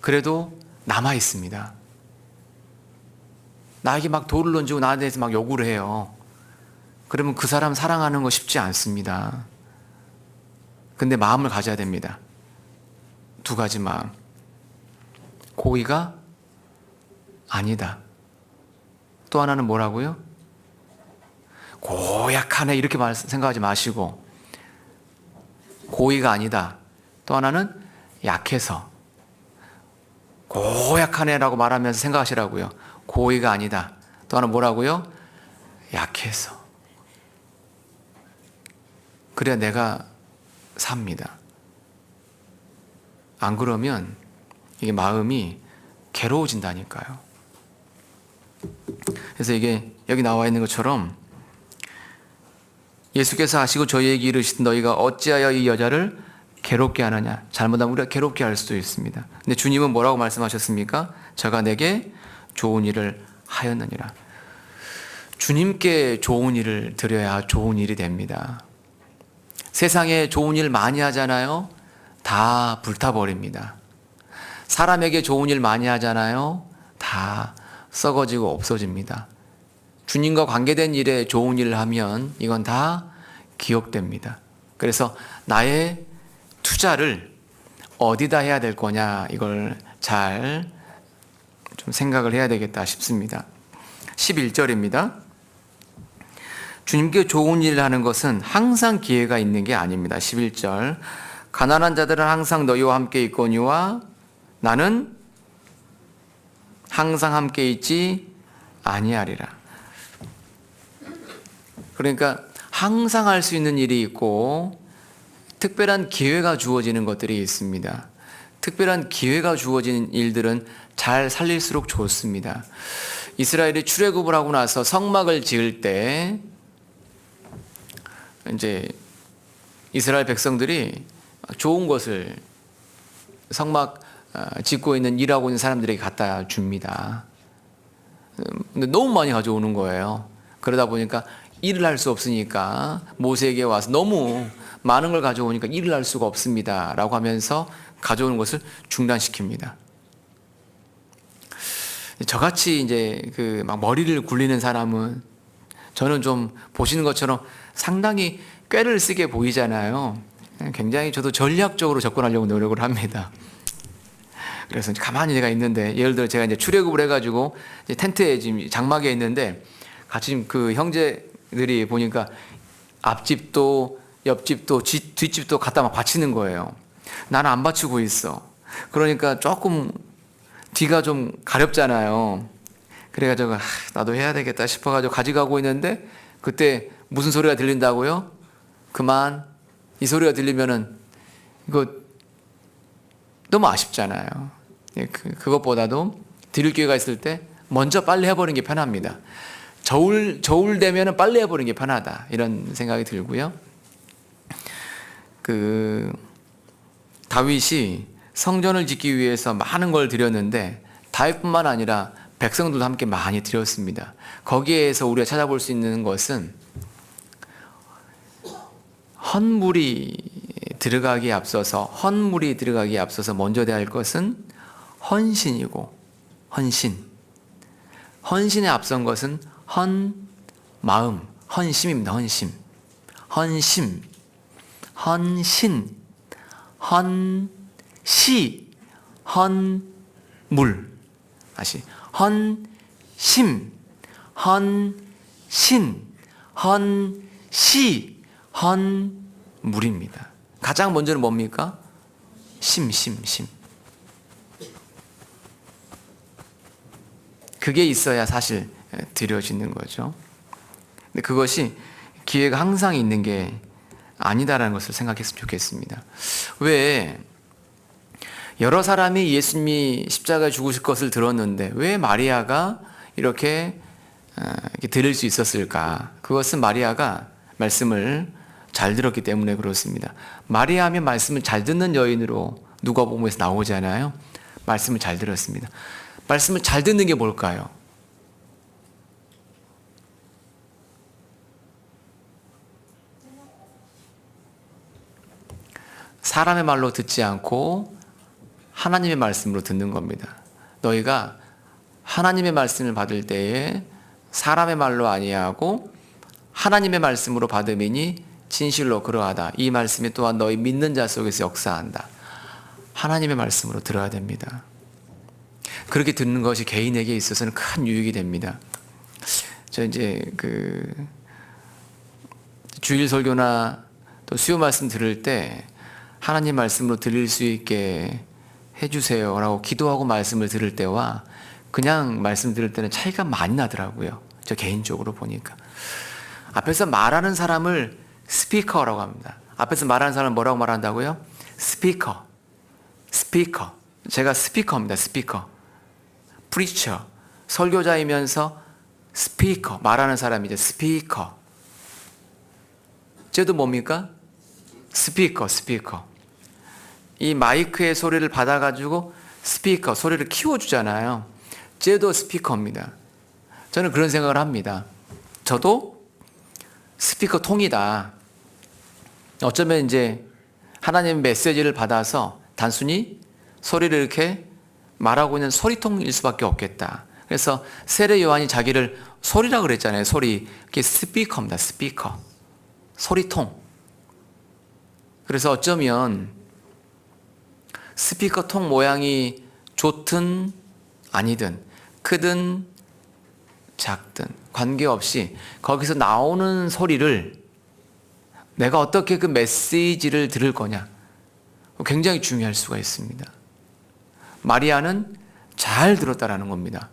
그래도 남아 있습니다. 나에게 막 돌을 던지고 나에 대해서 막 요구를 해요. 그러면 그 사람 사랑하는 거 쉽지 않습니다. 근데 마음을 가져야 됩니다. 두 가지 마음. 고의가 아니다. 또 하나는 뭐라고요? 고약하네 이렇게 생각하지 마시고 고의가 아니다. 또 하나는 약해서 고약하네라고 말하면서 생각하시라고요. 고의가 아니다. 또 하나 뭐라고요? 약해서. 그래야 내가 삽니다. 안 그러면 이게 마음이 괴로워진다니까요. 그래서 이게 여기 나와 있는 것처럼 예수께서 아시고 저희에게 이르시되 너희가 어찌하여 이 여자를 괴롭게 하느냐. 잘못하면 우리가 괴롭게 할 수도 있습니다. 근데 주님은 뭐라고 말씀하셨습니까? 저가 내게 좋은 일을 하였느니라. 주님께 좋은 일을 드려야 좋은 일이 됩니다. 세상에 좋은 일 많이 하잖아요. 다 불타버립니다. 사람에게 좋은 일 많이 하잖아요. 다 썩어지고 없어집니다. 주님과 관계된 일에 좋은 일을 하면 이건 다 기억됩니다. 그래서 나의 투자를 어디다 해야 될 거냐 이걸 잘 좀 생각을 해야 되겠다 싶습니다. 11절입니다. 주님께 좋은 일을 하는 것은 항상 기회가 있는 게 아닙니다. 11절 가난한 자들은 항상 너희와 함께 있거니와 나는 항상 함께 있지 아니하리라. 그러니까 항상 할 수 있는 일이 있고 특별한 기회가 주어지는 것들이 있습니다. 특별한 기회가 주어지는 일들은 잘 살릴수록 좋습니다. 이스라엘이 출애굽을 하고 나서 성막을 지을 때 이제 이스라엘 백성들이 좋은 것을 성막 짓고 있는 일하고 있는 사람들에게 갖다 줍니다. 근데 너무 많이 가져오는 거예요. 그러다 보니까 일을 할 수 없으니까 모세에게 와서 너무 많은 걸 가져오니까 일을 할 수가 없습니다 라고 하면서 가져오는 것을 중단시킵니다. 저같이 이제 막 머리를 굴리는 사람은 저는 좀 보시는 것처럼 상당히 꾀를 쓰게 보이잖아요. 굉장히 저도 전략적으로 접근하려고 노력을 합니다. 그래서 가만히 내가 있는데 예를 들어 제가 이제 출애굽을 해가지고 이제 텐트에 지금 장막에 있는데 같이 그 형제들이 보니까 앞집도 옆집도 뒷집도 갖다 막 바치는 거예요. 나는 안 바치고 있어. 그러니까 조금 뒤가 좀 가렵잖아요. 그래가지고 나도 해야 되겠다 싶어가지고 가져가고 있는데 그때 무슨 소리가 들린다고요? 그만. 이 소리가 들리면은 이거 너무 아쉽잖아요. 그것보다도 드릴 기회가 있을 때 먼저 빨리 해버리는 게 편합니다. 저울 되면은 빨리 해버리는 게 편하다 이런 생각이 들고요. 다윗이 성전을 짓기 위해서 많은 걸 드렸는데 다윗뿐만 아니라 백성들도 함께 많이 드렸습니다. 거기에서 우리가 찾아볼 수 있는 것은 헌물이 들어가기에 앞서서 먼저 돼야 할 것은 헌신이고 헌신에 앞선 것은 마음, 헌심입니다. 헌신, 헌시, 헌물. 다시 헌심, 헌신, 헌시, 헌물입니다. 가장 먼저는 뭡니까? 심. 그게 있어야 사실 드려지는 거죠. 근데 그것이 기회가 항상 있는 게 아니다라는 것을 생각했으면 좋겠습니다. 왜 여러 사람이 예수님이 십자가에 죽으실 것을 들었는데 왜 마리아가 이렇게 들을 수 있었을까? 그것은 마리아가 말씀을 잘 들었기 때문에 그렇습니다. 마리아 하면 말씀을 잘 듣는 여인으로 누가복음에서 나오잖아요. 말씀을 잘 들었습니다. 말씀을 잘 듣는 게 뭘까요? 사람의 말로 듣지 않고 하나님의 말씀으로 듣는 겁니다. 너희가 하나님의 말씀을 받을 때에 사람의 말로 아니하고 하나님의 말씀으로 받음이니 진실로 그러하다. 이 말씀이 또한 너희 믿는 자 속에서 역사한다. 하나님의 말씀으로 들어야 됩니다. 그렇게 듣는 것이 개인에게 있어서는 큰 유익이 됩니다. 저 이제 주일 설교나 또 수요 말씀 들을 때 하나님 말씀으로 들릴 수 있게 해주세요라고 기도하고 말씀을 들을 때와 그냥 말씀 들을 때는 차이가 많이 나더라고요. 저 개인적으로 보니까. 앞에서 말하는 사람을 스피커라고 합니다. 앞에서 말하는 사람을 뭐라고 말한다고요? 스피커. 제가 스피커입니다. 스피커. 프리처. 설교자이면서 스피커. 말하는 사람이죠. 스피커. 쟤도 뭡니까? 스피커. 이 마이크의 소리를 받아가지고 스피커, 소리를 키워주잖아요. 쟤도 스피커입니다. 저는 그런 생각을 합니다. 저도 스피커 통이다. 어쩌면 이제 하나님 메시지를 받아서 단순히 소리를 이렇게 말하고 있는 소리통일 수밖에 없겠다. 그래서 세례 요한이 자기를 소리라 그랬잖아요. 소리. 그게 스피커입니다. 스피커. 소리통. 그래서 어쩌면 스피커 통 모양이 좋든 아니든 크든 작든 관계없이 거기서 나오는 소리를 내가 어떻게 그 메시지를 들을 거냐 굉장히 중요할 수가 있습니다. 마리아는 잘 들었다라는 겁니다.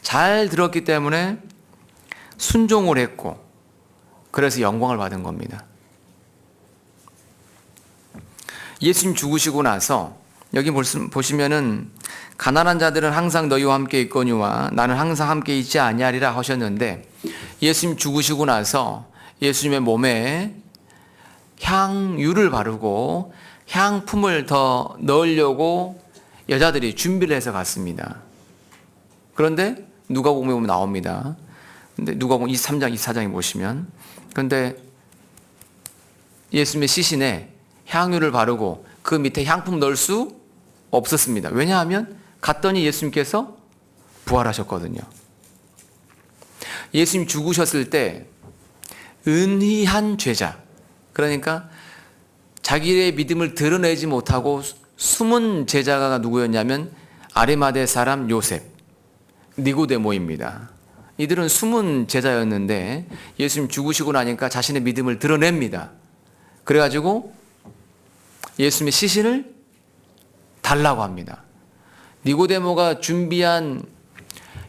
잘 들었기 때문에 순종을 했고 그래서 영광을 받은 겁니다. 예수님 죽으시고 나서 여기 보시면은 가난한 자들은 항상 너희와 함께 있거니와 나는 항상 함께 있지 아니하리라 하셨는데 예수님 죽으시고 나서 예수님의 몸에 향유를 바르고 향품을 더 넣으려고 여자들이 준비를 해서 갔습니다. 그런데 누가복음에 보면 나옵니다. 근데 누가복음 23장, 24장에 보시면 그런데 예수님의 시신에 향유를 바르고 그 밑에 향품 넣을 수 없었습니다. 왜냐하면 갔더니 예수님께서 부활하셨거든요. 예수님 죽으셨을 때 은희한 죄자, 그러니까 자기의 믿음을 드러내지 못하고 숨은 제자가 누구였냐면 아리마대 사람 요셉, 니고데모입니다. 이들은 숨은 제자였는데 예수님 죽으시고 나니까 자신의 믿음을 드러냅니다. 그래가지고 예수님의 시신을 달라고 합니다. 니고데모가 준비한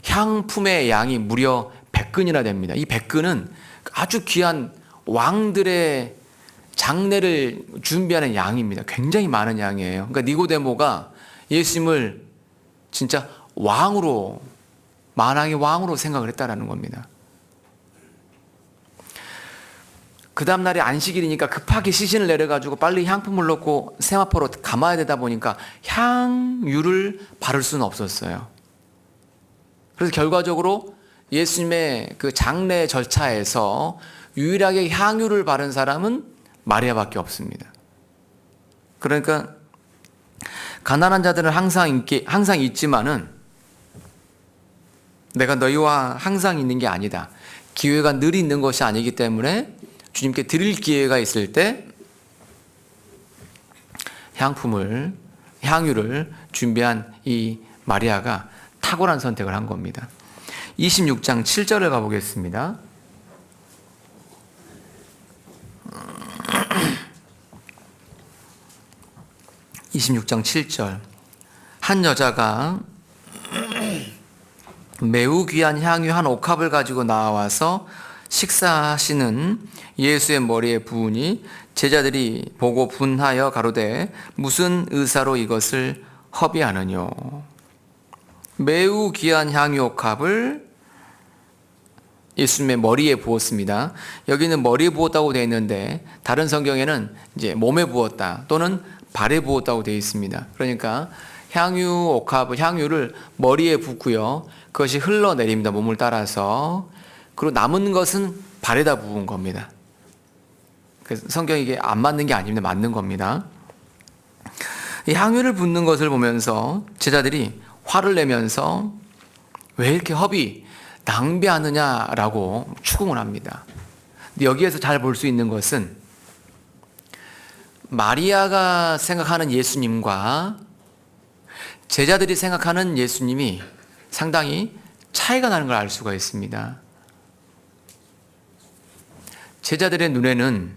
향품의 양이 무려 100근이나 됩니다. 이 100근은 아주 귀한 왕들의 장례를 준비하는 양입니다. 굉장히 많은 양이에요. 그러니까 니고데모가 예수님을 진짜 왕으로, 만왕의 왕으로 생각을 했다라는 겁니다. 그 다음날이 안식일이니까 급하게 시신을 내려가지고 빨리 향품을 넣고 세마포로 감아야 되다 보니까 향유를 바를 수는 없었어요. 그래서 결과적으로 예수님의 그 장례 절차에서 유일하게 향유를 바른 사람은 마리아밖에 없습니다. 그러니까 가난한 자들은 항상 있지만은 내가 너희와 항상 있는 게 아니다. 기회가 늘 있는 것이 아니기 때문에 주님께 드릴 기회가 있을 때 향유를 준비한 이 마리아가 탁월한 선택을 한 겁니다. 26장 7절을 가보겠습니다. 한 여자가 매우 귀한 향유 한 옥합을 가지고 나와서 식사하시는 예수의 머리에 부으니 제자들이 보고 분하여 가로되 무슨 의사로 이것을 허비하느뇨. 매우 귀한 향유 옥합을 예수님의 머리에 부었습니다. 여기는 머리에 부었다고 되어 있는데 다른 성경에는 이제 몸에 부었다 또는 발에 부었다고 되어 있습니다. 그러니까 향유를 머리에 붓고요. 그것이 흘러내립니다. 몸을 따라서. 그리고 남은 것은 발에다 부은 겁니다. 그래서 성경이 이게 안 맞는 게 아닙니다. 맞는 겁니다. 이 향유를 붓는 것을 보면서 제자들이 화를 내면서 왜 이렇게 허비 낭비하느냐라고 추궁을 합니다. 근데 여기에서 잘 볼 수 있는 것은 마리아가 생각하는 예수님과 제자들이 생각하는 예수님이 상당히 차이가 나는 걸 알 수가 있습니다. 제자들의 눈에는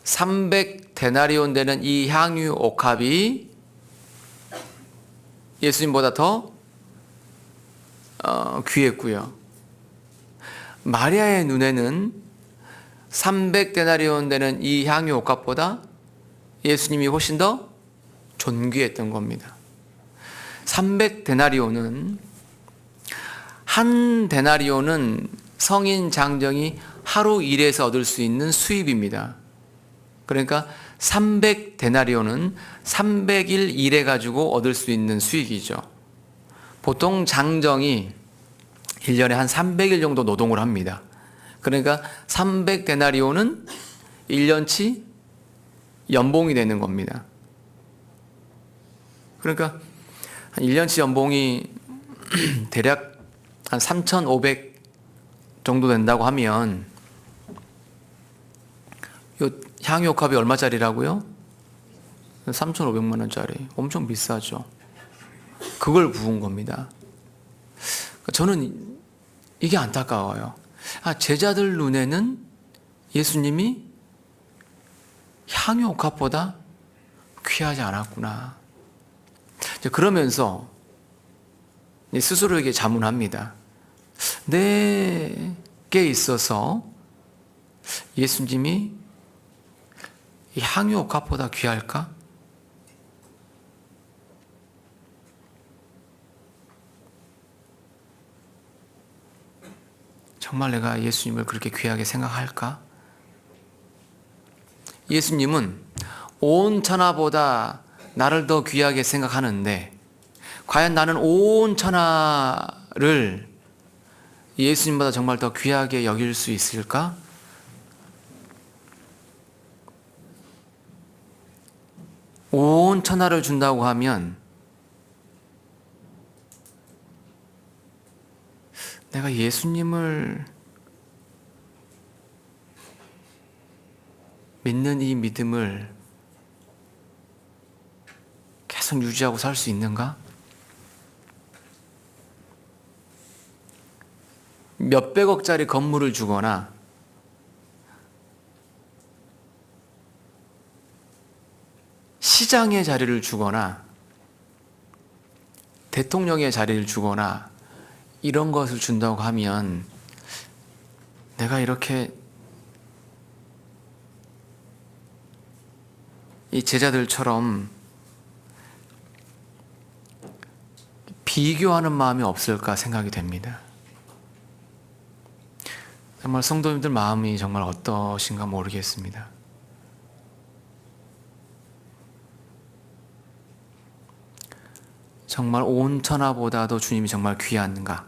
300데나리온 되는 이 향유 옥합이 예수님보다 더 귀했고요. 마리아의 눈에는 300데나리온 되는 이 향유 옥합보다 예수님이 훨씬 더 존귀했던 겁니다. 300데나리온은 한 데나리온은 성인 장정이 하루 일해서 얻을 수 있는 수입입니다. 그러니까 300데나리온은 300일 일해 가지고 얻을 수 있는 수익이죠. 보통 장정이 1년에 한 300일 정도 노동을 합니다. 그러니까 300데나리온은 1년치 연봉이 되는 겁니다. 그러니까 한 1년치 연봉이 대략 한 3,500 정도 된다고 하면 이 향유옥합이 얼마짜리라고요? 3,500만 원짜리. 엄청 비싸죠. 그걸 부은 겁니다. 저는 이게 안타까워요. 제자들 눈에는 예수님이 향유옥합보다 귀하지 않았구나. 그러면서 스스로에게 자문합니다. 내게 있어서 예수님이 이 향유옥합보다 귀할까? 정말 내가 예수님을 그렇게 귀하게 생각할까? 예수님은 온 천하보다 나를 더 귀하게 생각하는데 과연 나는 온 천하를 예수님보다 정말 더 귀하게 여길 수 있을까? 온 천하를 준다고 하면 내가 예수님을 믿는 이 믿음을 계속 유지하고 살 수 있는가? 몇백억짜리 건물을 주거나 시장의 자리를 주거나 대통령의 자리를 주거나 이런 것을 준다고 하면 내가 이렇게 이 제자들처럼 비교하는 마음이 없을까 생각이 됩니다. 정말 성도님들 마음이 정말 어떠신가 모르겠습니다. 정말 온 천하보다도 주님이 정말 귀한가?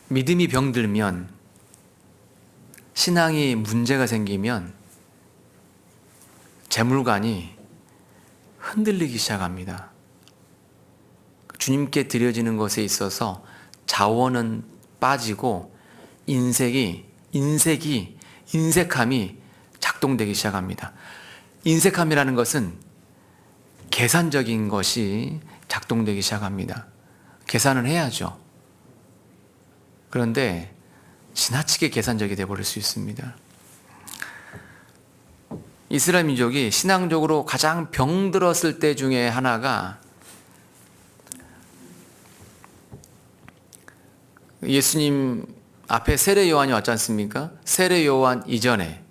믿음이 병들면, 신앙이 문제가 생기면 재물관이 흔들리기 시작합니다. 주님께 드려지는 것에 있어서 자원은 빠지고 인색함이 작동되기 시작합니다. 인색함이라는 것은 계산적인 것이 작동되기 시작합니다. 계산을 해야죠. 그런데 지나치게 계산적이 되어버릴 수 있습니다. 이스라엘 민족이 신앙적으로 가장 병들었을 때 중에 하나가 예수님 앞에 세례 요한이 왔지 않습니까? 세례 요한 이전에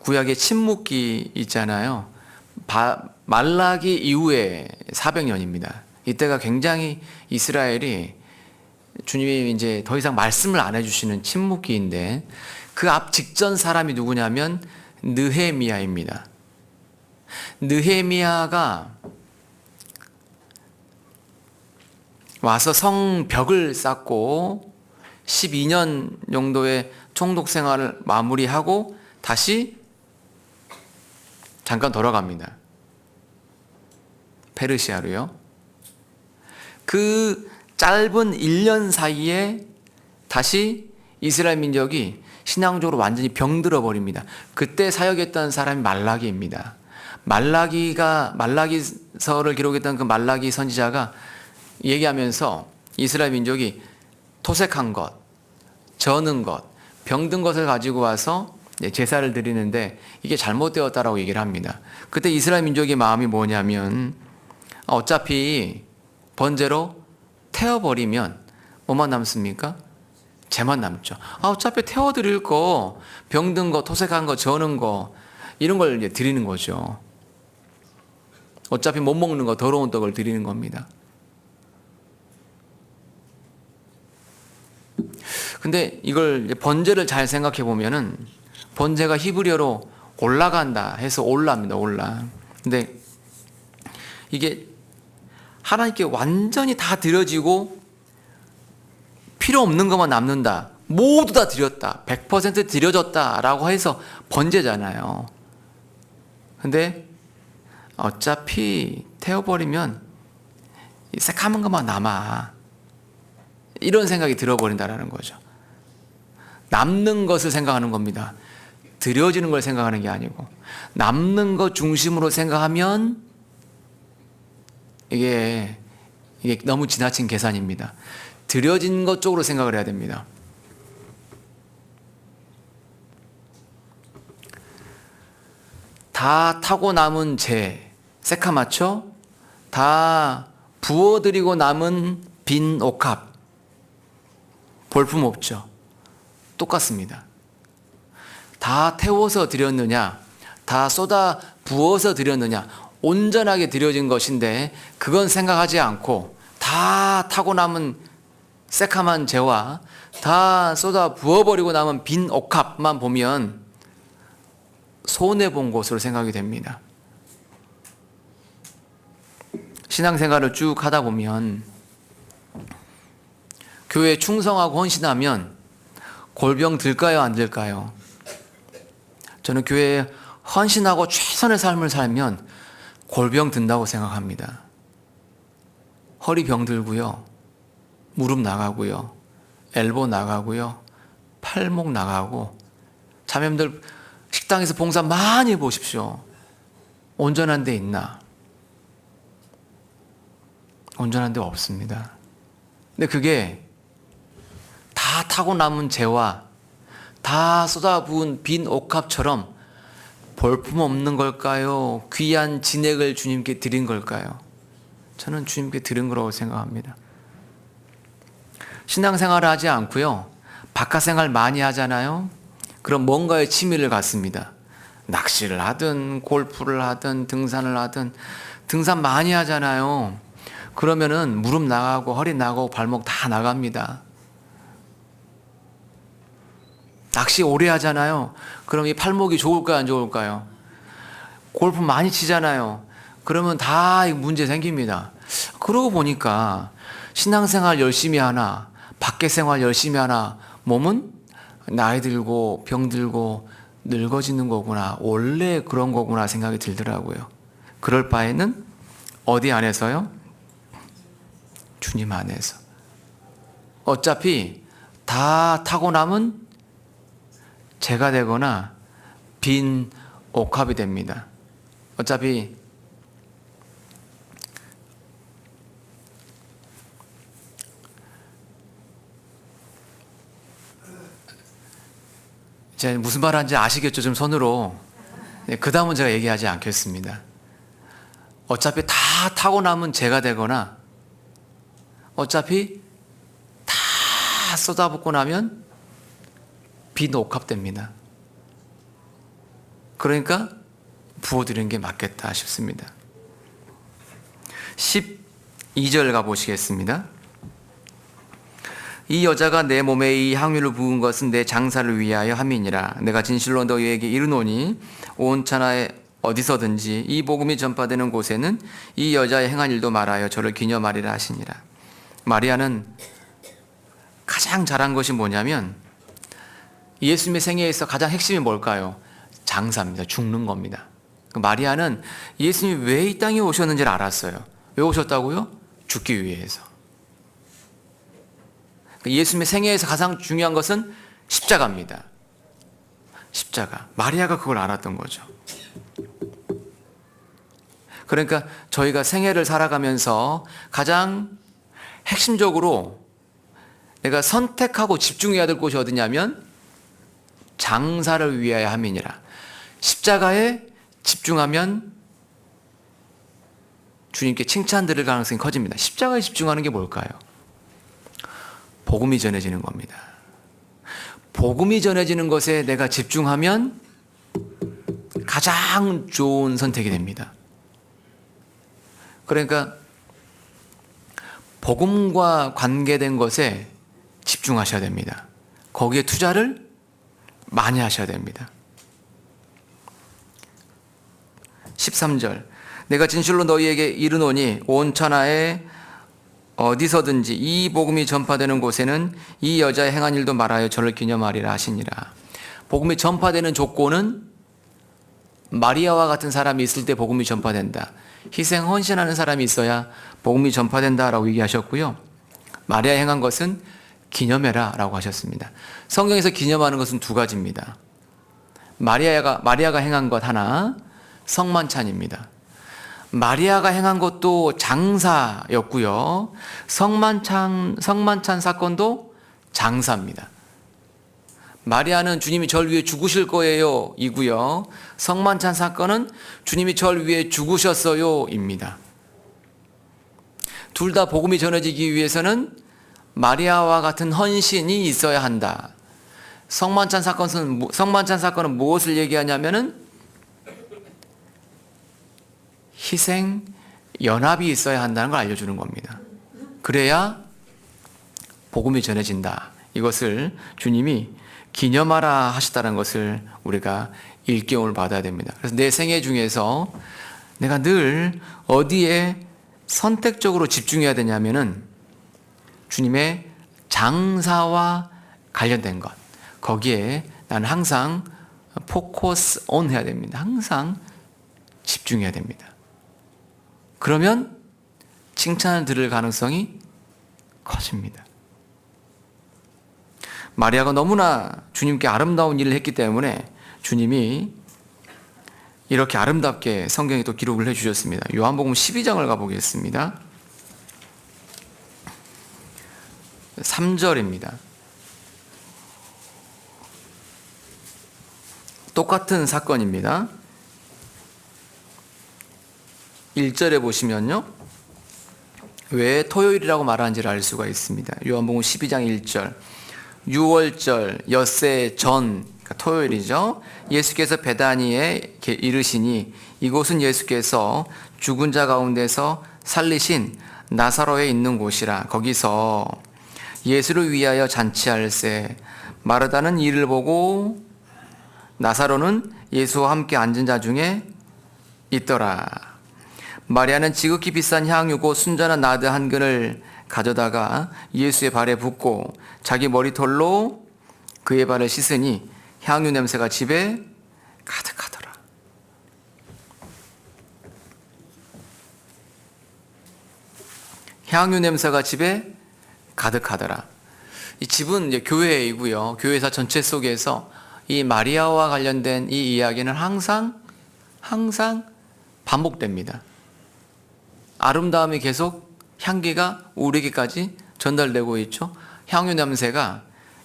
구약의 침묵기 있잖아요. 말라기 이후에 400년입니다. 이때가 굉장히 이스라엘이 주님이 이제 더 이상 말씀을 안 해주시는 침묵기인데 그 앞 직전 사람이 누구냐면 느헤미야입니다. 느헤미야가 와서 성벽을 쌓고 12년 정도의 총독 생활을 마무리하고 다시 잠깐 돌아갑니다. 페르시아로요. 그 짧은 1년 사이에 다시 이스라엘 민족이 신앙적으로 완전히 병들어 버립니다. 그때 사역했던 사람이 말라기입니다. 말라기서를 기록했던 그 말라기 선지자가 얘기하면서 이스라엘 민족이 토색한 것, 저는 것, 병든 것을 가지고 와서 제사를 드리는데 이게 잘못되었다라고 얘기를 합니다. 그때 이스라엘 민족의 마음이 뭐냐면 어차피 번제로 태워버리면 뭐만 남습니까? 죄만 남죠. 어차피 태워드릴 거, 병든 거, 토색한 거, 저는 거 이런 걸 이제 드리는 거죠. 어차피 못 먹는 거, 더러운 떡을 드리는 겁니다. 근데 이걸 번제를 잘 생각해 보면은 번제가 히브리어로 올라간다 해서 올라입니다. 올라. 근데 이게 하나님께 완전히 다 드려지고 필요 없는 것만 남는다. 모두 다 드렸다. 100% 드려졌다라고 해서 번제잖아요. 근데 어차피 태워버리면 새카만 것만 남아. 이런 생각이 들어버린다라는 거죠. 남는 것을 생각하는 겁니다. 드려지는 걸 생각하는 게 아니고 남는 것 중심으로 생각하면 이게 너무 지나친 계산입니다. 드려진 것 쪽으로 생각을 해야 됩니다. 다 타고 남은 재, 새카마초, 다 부어드리고 남은 빈 옥합, 볼품 없죠. 똑같습니다. 다 태워서 드렸느냐, 다 쏟아 부어서 드렸느냐, 온전하게 드려진 것인데 그건 생각하지 않고 다 타고 남은 새카만 재와 다 쏟아 부어버리고 남은 빈 옥합만 보면 손해본 것으로 생각이 됩니다. 신앙생활을 쭉 하다 보면 교회에 충성하고 헌신하면 골병 들까요, 안 들까요? 저는 교회에 헌신하고 최선의 삶을 살면 골병 든다고 생각합니다. 허리 병 들고요, 무릎 나가고요, 엘보 나가고요, 팔목 나가고. 자매님들 식당에서 봉사 많이 해보십시오. 온전한 데 있나? 온전한 데 없습니다. 근데 그게 다 타고 남은 재와 다 쏟아부은 빈 옥합처럼 볼품 없는 걸까요? 귀한 진액을 주님께 드린 걸까요? 저는 주님께 드린 거라고 생각합니다. 신앙생활을 하지 않고요, 바깥생활 많이 하잖아요. 그럼 뭔가에 취미를 갖습니다. 낚시를 하든 골프를 하든 등산을 하든. 등산 많이 하잖아요. 그러면은 무릎 나가고 허리 나가고 발목 다 나갑니다. 낚시 오래 하잖아요. 그럼 이 팔목이 좋을까요, 안 좋을까요? 골프 많이 치잖아요. 그러면 다 문제 생깁니다. 그러고 보니까 신앙생활 열심히 하나, 밖에 생활 열심히 하나, 몸은 나이 들고 병 들고 늙어지는 거구나, 원래 그런 거구나 생각이 들더라고요. 그럴 바에는 어디 안에서요? 주님 안에서. 어차피 다 타고 남은 재가 되거나 빈 옥합이 됩니다. 어차피 제가 무슨 말 하는지 아시겠죠? 좀 손으로. 그 다음은 제가 얘기하지 않겠습니다. 어차피 다 타고 남은 재가 되거나 어차피 다 쏟아붓고 나면 빈 옥합됩니다. 그러니까 부어드리는 게 맞겠다 싶습니다. 12절 가보시겠습니다. 이 여자가 내 몸에 이 향유를 부은 것은 내 장사를 위하여 함이니라. 내가 진실로 너희에게 이르노니 온 천하에 어디서든지 이 복음이 전파되는 곳에는 이 여자의 행한 일도 말하여 저를 기념하리라 하시니라. 마리아는 가장 잘한 것이 뭐냐면 예수님의 생애에 있어 가장 핵심이 뭘까요? 장사입니다. 죽는 겁니다. 마리아는 예수님이 왜 이 땅에 오셨는지를 알았어요. 왜 오셨다고요? 죽기 위해서. 예수님의 생애에서 가장 중요한 것은 십자가입니다. 십자가. 마리아가 그걸 알았던 거죠. 그러니까 저희가 생애를 살아가면서 가장 핵심적으로 내가 선택하고 집중해야 될 곳이 어디냐면 장사를 위하여 함이니라. 십자가에 집중하면 주님께 칭찬 들을 가능성이 커집니다. 십자가에 집중하는 게 뭘까요? 복음이 전해지는 겁니다. 복음이 전해지는 것에 내가 집중하면 가장 좋은 선택이 됩니다. 그러니까 복음과 관계된 것에 집중하셔야 됩니다. 거기에 투자를 많이 하셔야 됩니다. 13절 내가 진실로 너희에게 이르노니 온 천하에 어디서든지 이 복음이 전파되는 곳에는 이 여자의 행한 일도 말하여 저를 기념하리라 하시니라. 복음이 전파되는 조건은 마리아와 같은 사람이 있을 때 복음이 전파된다. 희생 헌신하는 사람이 있어야 복음이 전파된다라고 얘기하셨고요. 마리아 행한 것은 기념해라 라고 하셨습니다. 성경에서 기념하는 것은 두 가지입니다. 마리아가 행한 것 하나, 성만찬입니다. 마리아가 행한 것도 장사였고요. 성만찬 사건도 장사입니다. 마리아는 주님이 절 위해 죽으실 거예요 이고요. 성만찬 사건은 주님이 절 위해 죽으셨어요 입니다. 둘 다 복음이 전해지기 위해서는 마리아와 같은 헌신이 있어야 한다. 성만찬 사건은 무엇을 얘기하냐면은 희생, 연합이 있어야 한다는 걸 알려주는 겁니다. 그래야 복음이 전해진다. 이것을 주님이 기념하라 하셨다는 것을 우리가 일깨움을 받아야 됩니다. 그래서 내 생애 중에서 내가 늘 어디에 선택적으로 집중해야 되냐면은 주님의 장사와 관련된 것. 거기에 나는 항상 포커스 온 해야 됩니다. 항상 집중해야 됩니다. 그러면 칭찬을 들을 가능성이 커집니다. 마리아가 너무나 주님께 아름다운 일을 했기 때문에 주님이 이렇게 아름답게 성경에 또 기록을 해주셨습니다. 요한복음 12장을 가보겠습니다. 3절입니다. 똑같은 사건입니다. 1절에 보시면요. 왜 토요일이라고 말하는지를 알 수가 있습니다. 요한복음 12장 1절. 6월절 엿새 전, 그러니까 토요일이죠. 예수께서 베다니에 이르시니 이곳은 예수께서 죽은 자 가운데서 살리신 나사로에 있는 곳이라. 거기서 예수를 위하여 잔치할세. 마르다는 이를 보고 나사로는 예수와 함께 앉은 자 중에 있더라. 마리아는 지극히 비싼 향유 곧 순전한 나드 한 근을 가져다가 예수의 발에 붓고 자기 머리털로 그의 발을 씻으니 향유 냄새가 집에 가득하더라. 향유 냄새가 집에 가득하더라. 이 집은 이제 교회이고요. 교회사 전체 속에서 이 마리아와 관련된 이 이야기는 항상 반복됩니다. 아름다움이 계속 향기가 우리에게까지 전달되고 있죠. 향유 냄새가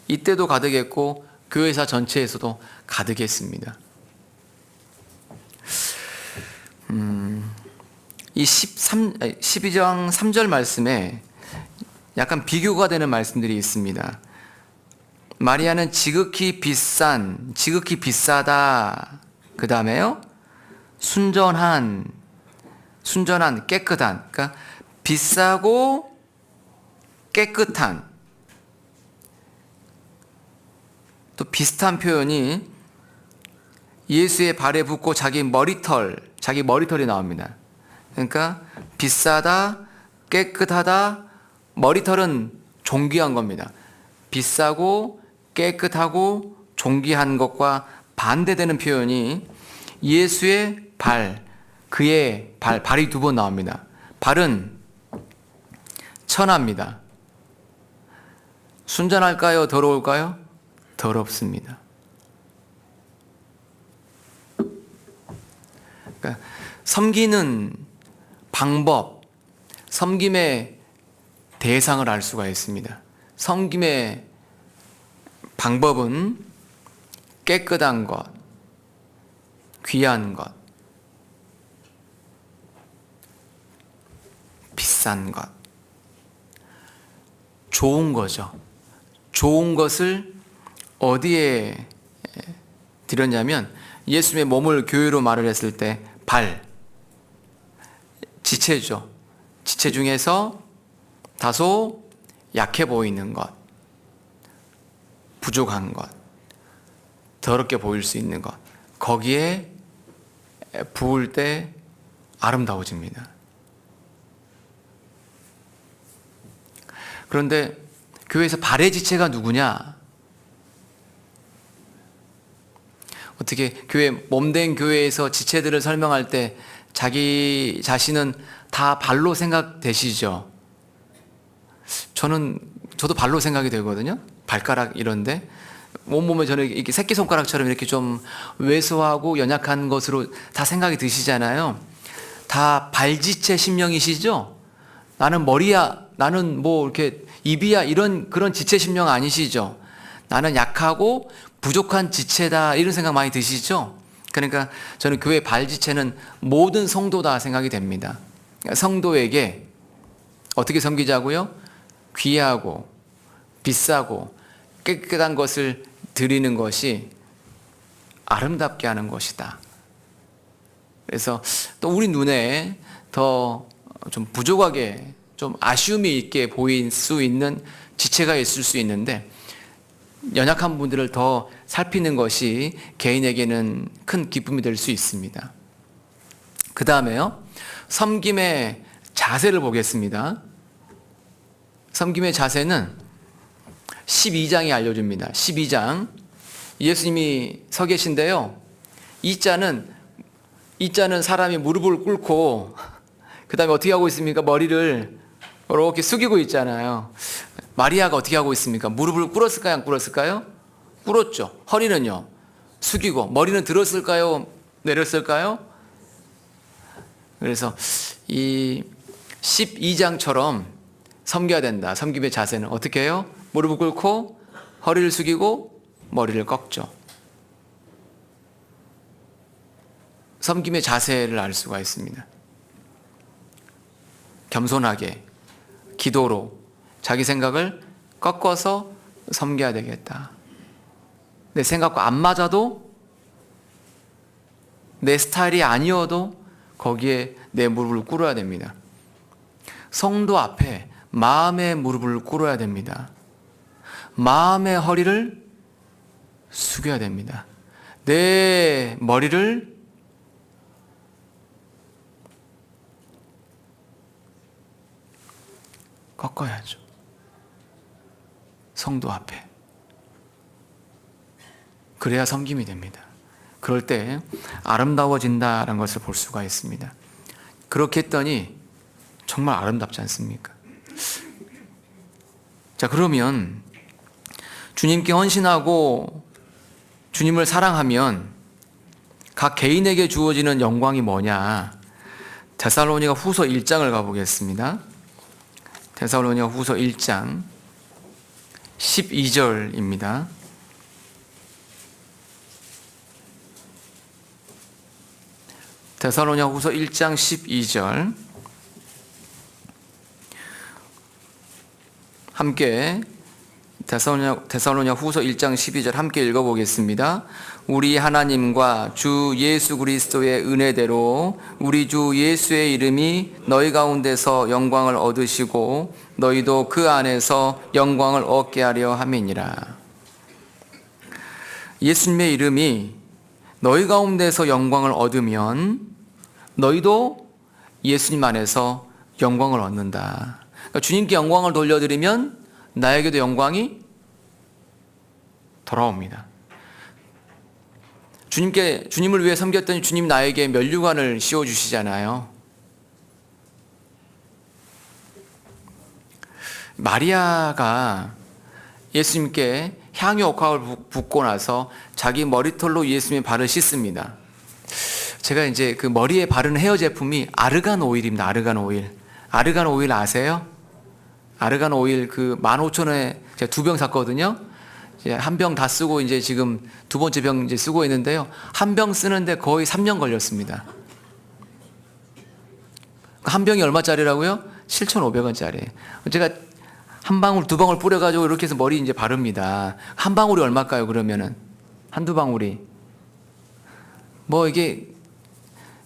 이때도 가득했고 교회사 전체에서도 가득했습니다. 이 12장 3절 말씀에 약간 비교가 되는 말씀들이 있습니다. 마리아는 지극히 비싸다. 그 다음에요. 순전한, 깨끗한. 그러니까 비싸고 깨끗한. 또 비슷한 표현이 예수의 발에 붓고 자기 머리털이 나옵니다. 그러니까 비싸다, 깨끗하다, 머리털은 존귀한 겁니다. 비싸고 깨끗하고 존귀한 것과 반대되는 표현이 예수의 발, 그의 발이 두 번 나옵니다. 발은 천합니다. 순전할까요? 더러울까요? 더럽습니다. 그러니까 섬기는 방법, 섬김의 대상을 알 수가 있습니다. 섬김의 방법은 깨끗한 것, 귀한 것, 비싼 것, 좋은 거죠. 좋은 것을 어디에 드렸냐면 예수님의 몸을 교회로 말을 했을 때 발, 지체죠. 지체 중에서 다소 약해 보이는 것, 부족한 것, 더럽게 보일 수 있는 것, 거기에 부을 때 아름다워집니다. 그런데 교회에서 발의 지체가 누구냐? 어떻게 교회, 몸된 교회에서 지체들을 설명할 때 자기 자신은 다 발로 생각되시죠? 저도 발로 생각이 되거든요. 발가락 이런데 온몸에 저는 이렇게 새끼손가락처럼 이렇게 좀 왜소하고 연약한 것으로 다 생각이 드시잖아요. 다 발지체 심령이시죠? 나는 머리야, 나는 뭐 이렇게 입이야, 그런 지체 심령 아니시죠? 나는 약하고 부족한 지체다, 이런 생각 많이 드시죠? 그러니까 저는 교회 발지체는 모든 성도다 생각이 됩니다. 성도에게 어떻게 섬기자고요? 귀하고 비싸고 깨끗한 것을 드리는 것이 아름답게 하는 것이다. 그래서 또 우리 눈에 더 좀 부족하게, 좀 아쉬움이 있게 보일 수 있는 지체가 있을 수 있는데, 연약한 분들을 더 살피는 것이 개인에게는 큰 기쁨이 될 수 있습니다. 그 다음에요, 섬김의 자세를 보겠습니다. 섬김의 자세는 12장이 알려줍니다. 12장. 예수님이 서 계신데요. 이 자는 사람이 무릎을 꿇고, 그 다음에 어떻게 하고 있습니까? 머리를 이렇게 숙이고 있잖아요. 마리아가 어떻게 하고 있습니까? 무릎을 꿇었을까요? 안 꿇었을까요? 꿇었죠. 허리는요? 숙이고, 머리는 들었을까요? 내렸을까요? 그래서 이 12장처럼 섬겨야 된다. 섬김의 자세는 어떻게 해요? 무릎을 꿇고 허리를 숙이고 머리를 꺾죠. 섬김의 자세를 알 수가 있습니다. 겸손하게 기도로 자기 생각을 꺾어서 섬겨야 되겠다. 내 생각과 안 맞아도, 내 스타일이 아니어도 거기에 내 무릎을 꿇어야 됩니다. 성도 앞에 마음의 무릎을 꿇어야 됩니다. 마음의 허리를 숙여야 됩니다. 내 머리를 꺾어야죠. 성도 앞에. 그래야 섬김이 됩니다. 그럴 때 아름다워진다는 것을 볼 수가 있습니다. 그렇게 했더니 정말 아름답지 않습니까? 자, 그러면 주님께 헌신하고 주님을 사랑하면 각 개인에게 주어지는 영광이 뭐냐? 데살로니가 후서 1장을 가보겠습니다. 데살로니가 후서 1장 12절입니다. 데살로니가 후서 1장 12절 함께 데살로니가 후서 1장 12절 함께 읽어보겠습니다. 우리 하나님과 주 예수 그리스도의 은혜대로 우리 주 예수의 이름이 너희 가운데서 영광을 얻으시고 너희도 그 안에서 영광을 얻게 하려 함이니라. 예수님의 이름이 너희 가운데서 영광을 얻으면 너희도 예수님 안에서 영광을 얻는다. 그러니까 주님께 영광을 돌려드리면 나에게도 영광이 돌아옵니다. 주님을 위해 섬겼더니 주님 나에게 면류관을 씌워주시잖아요. 마리아가 예수님께 향유 옥합을 붓고 나서 자기 머리털로 예수님의 발을 씻습니다. 제가 이제 그 머리에 바르는 헤어 제품이 아르간 오일입니다. 아르간 오일. 아르간 오일 아세요? 아르간 오일 그 15,000원에 제가 2병 샀거든요. 한 병 다 쓰고 이제 지금 두 번째 병 이제 쓰고 있는데요. 한 병 쓰는데 거의 3년 걸렸습니다. 한 병이 얼마짜리라고요? 7,500원짜리. 제가 한 방울, 두 방울 뿌려가지고 이렇게 해서 머리 이제 바릅니다. 한 방울이 얼마일까요, 그러면은? 한두 방울이. 뭐 이게,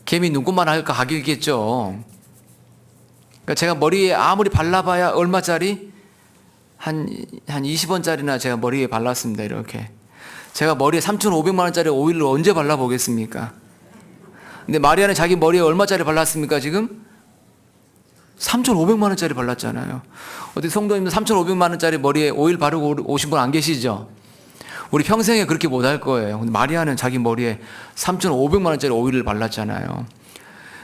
개미 눈곱만 할까 하겠죠. 그러니까 제가 머리에 아무리 발라봐야 얼마짜리? 한 20원짜리나 제가 머리에 발랐습니다, 이렇게. 제가 머리에 3,500만원짜리 오일을 언제 발라보겠습니까? 근데 마리아는 자기 머리에 얼마짜리 발랐습니까, 지금? 3,500만원짜리 발랐잖아요. 어디 성도님들 3,500만원짜리 머리에 오일 바르고 오신 분 안 계시죠? 우리 평생에 그렇게 못할 거예요. 근데 마리아는 자기 머리에 3,500만원짜리 오일을 발랐잖아요.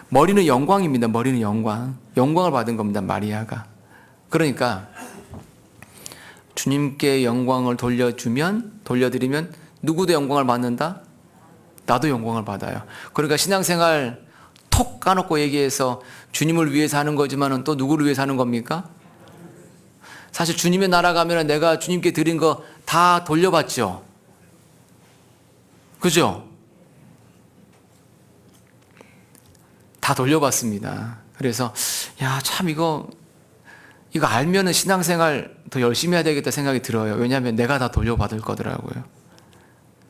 머리는 영광입니다. 머리는 영광. 영광을 받은 겁니다, 마리아가. 그러니까 주님께 영광을 돌려드리면 누구도 영광을 받는다? 나도 영광을 받아요. 그러니까 신앙생활 톡 까놓고 얘기해서 주님을 위해서 하는 거지만은 또 누구를 위해서 하는 겁니까? 사실 주님의 나라 가면 내가 주님께 드린 거 다 돌려받죠. 그죠? 다 돌려받습니다. 그래서 야, 참 이거 알면은 신앙생활 더 열심히 해야 되겠다 생각이 들어요. 왜냐하면 내가 다 돌려받을 거더라고요.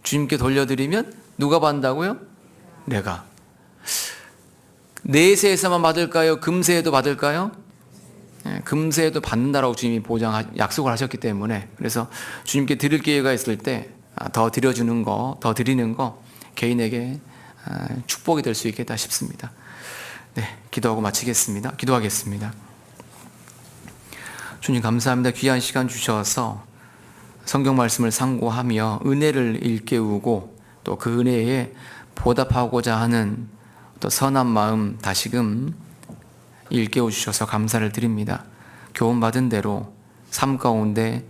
주님께 돌려드리면 누가 받는다고요? 내가. 내세에서만 받을까요? 금세에도 받을까요? 금세에도 받는다라고 주님이 약속을 하셨기 때문에, 그래서 주님께 드릴 기회가 있을 때 더 드려주는 거, 더 드리는 거 개인에게 축복이 될 수 있겠다 싶습니다. 네, 기도하고 마치겠습니다. 기도하겠습니다. 주님 감사합니다. 귀한 시간 주셔서 성경 말씀을 상고하며 은혜를 일깨우고 또 그 은혜에 보답하고자 하는 또 선한 마음 다시금 일깨워 주셔서 감사를 드립니다. 교훈받은 대로 삶 가운데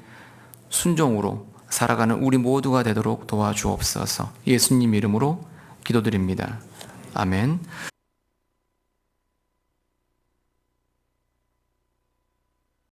순종으로 살아가는 우리 모두가 되도록 도와주옵소서. 예수님 이름으로 기도드립니다. 아멘.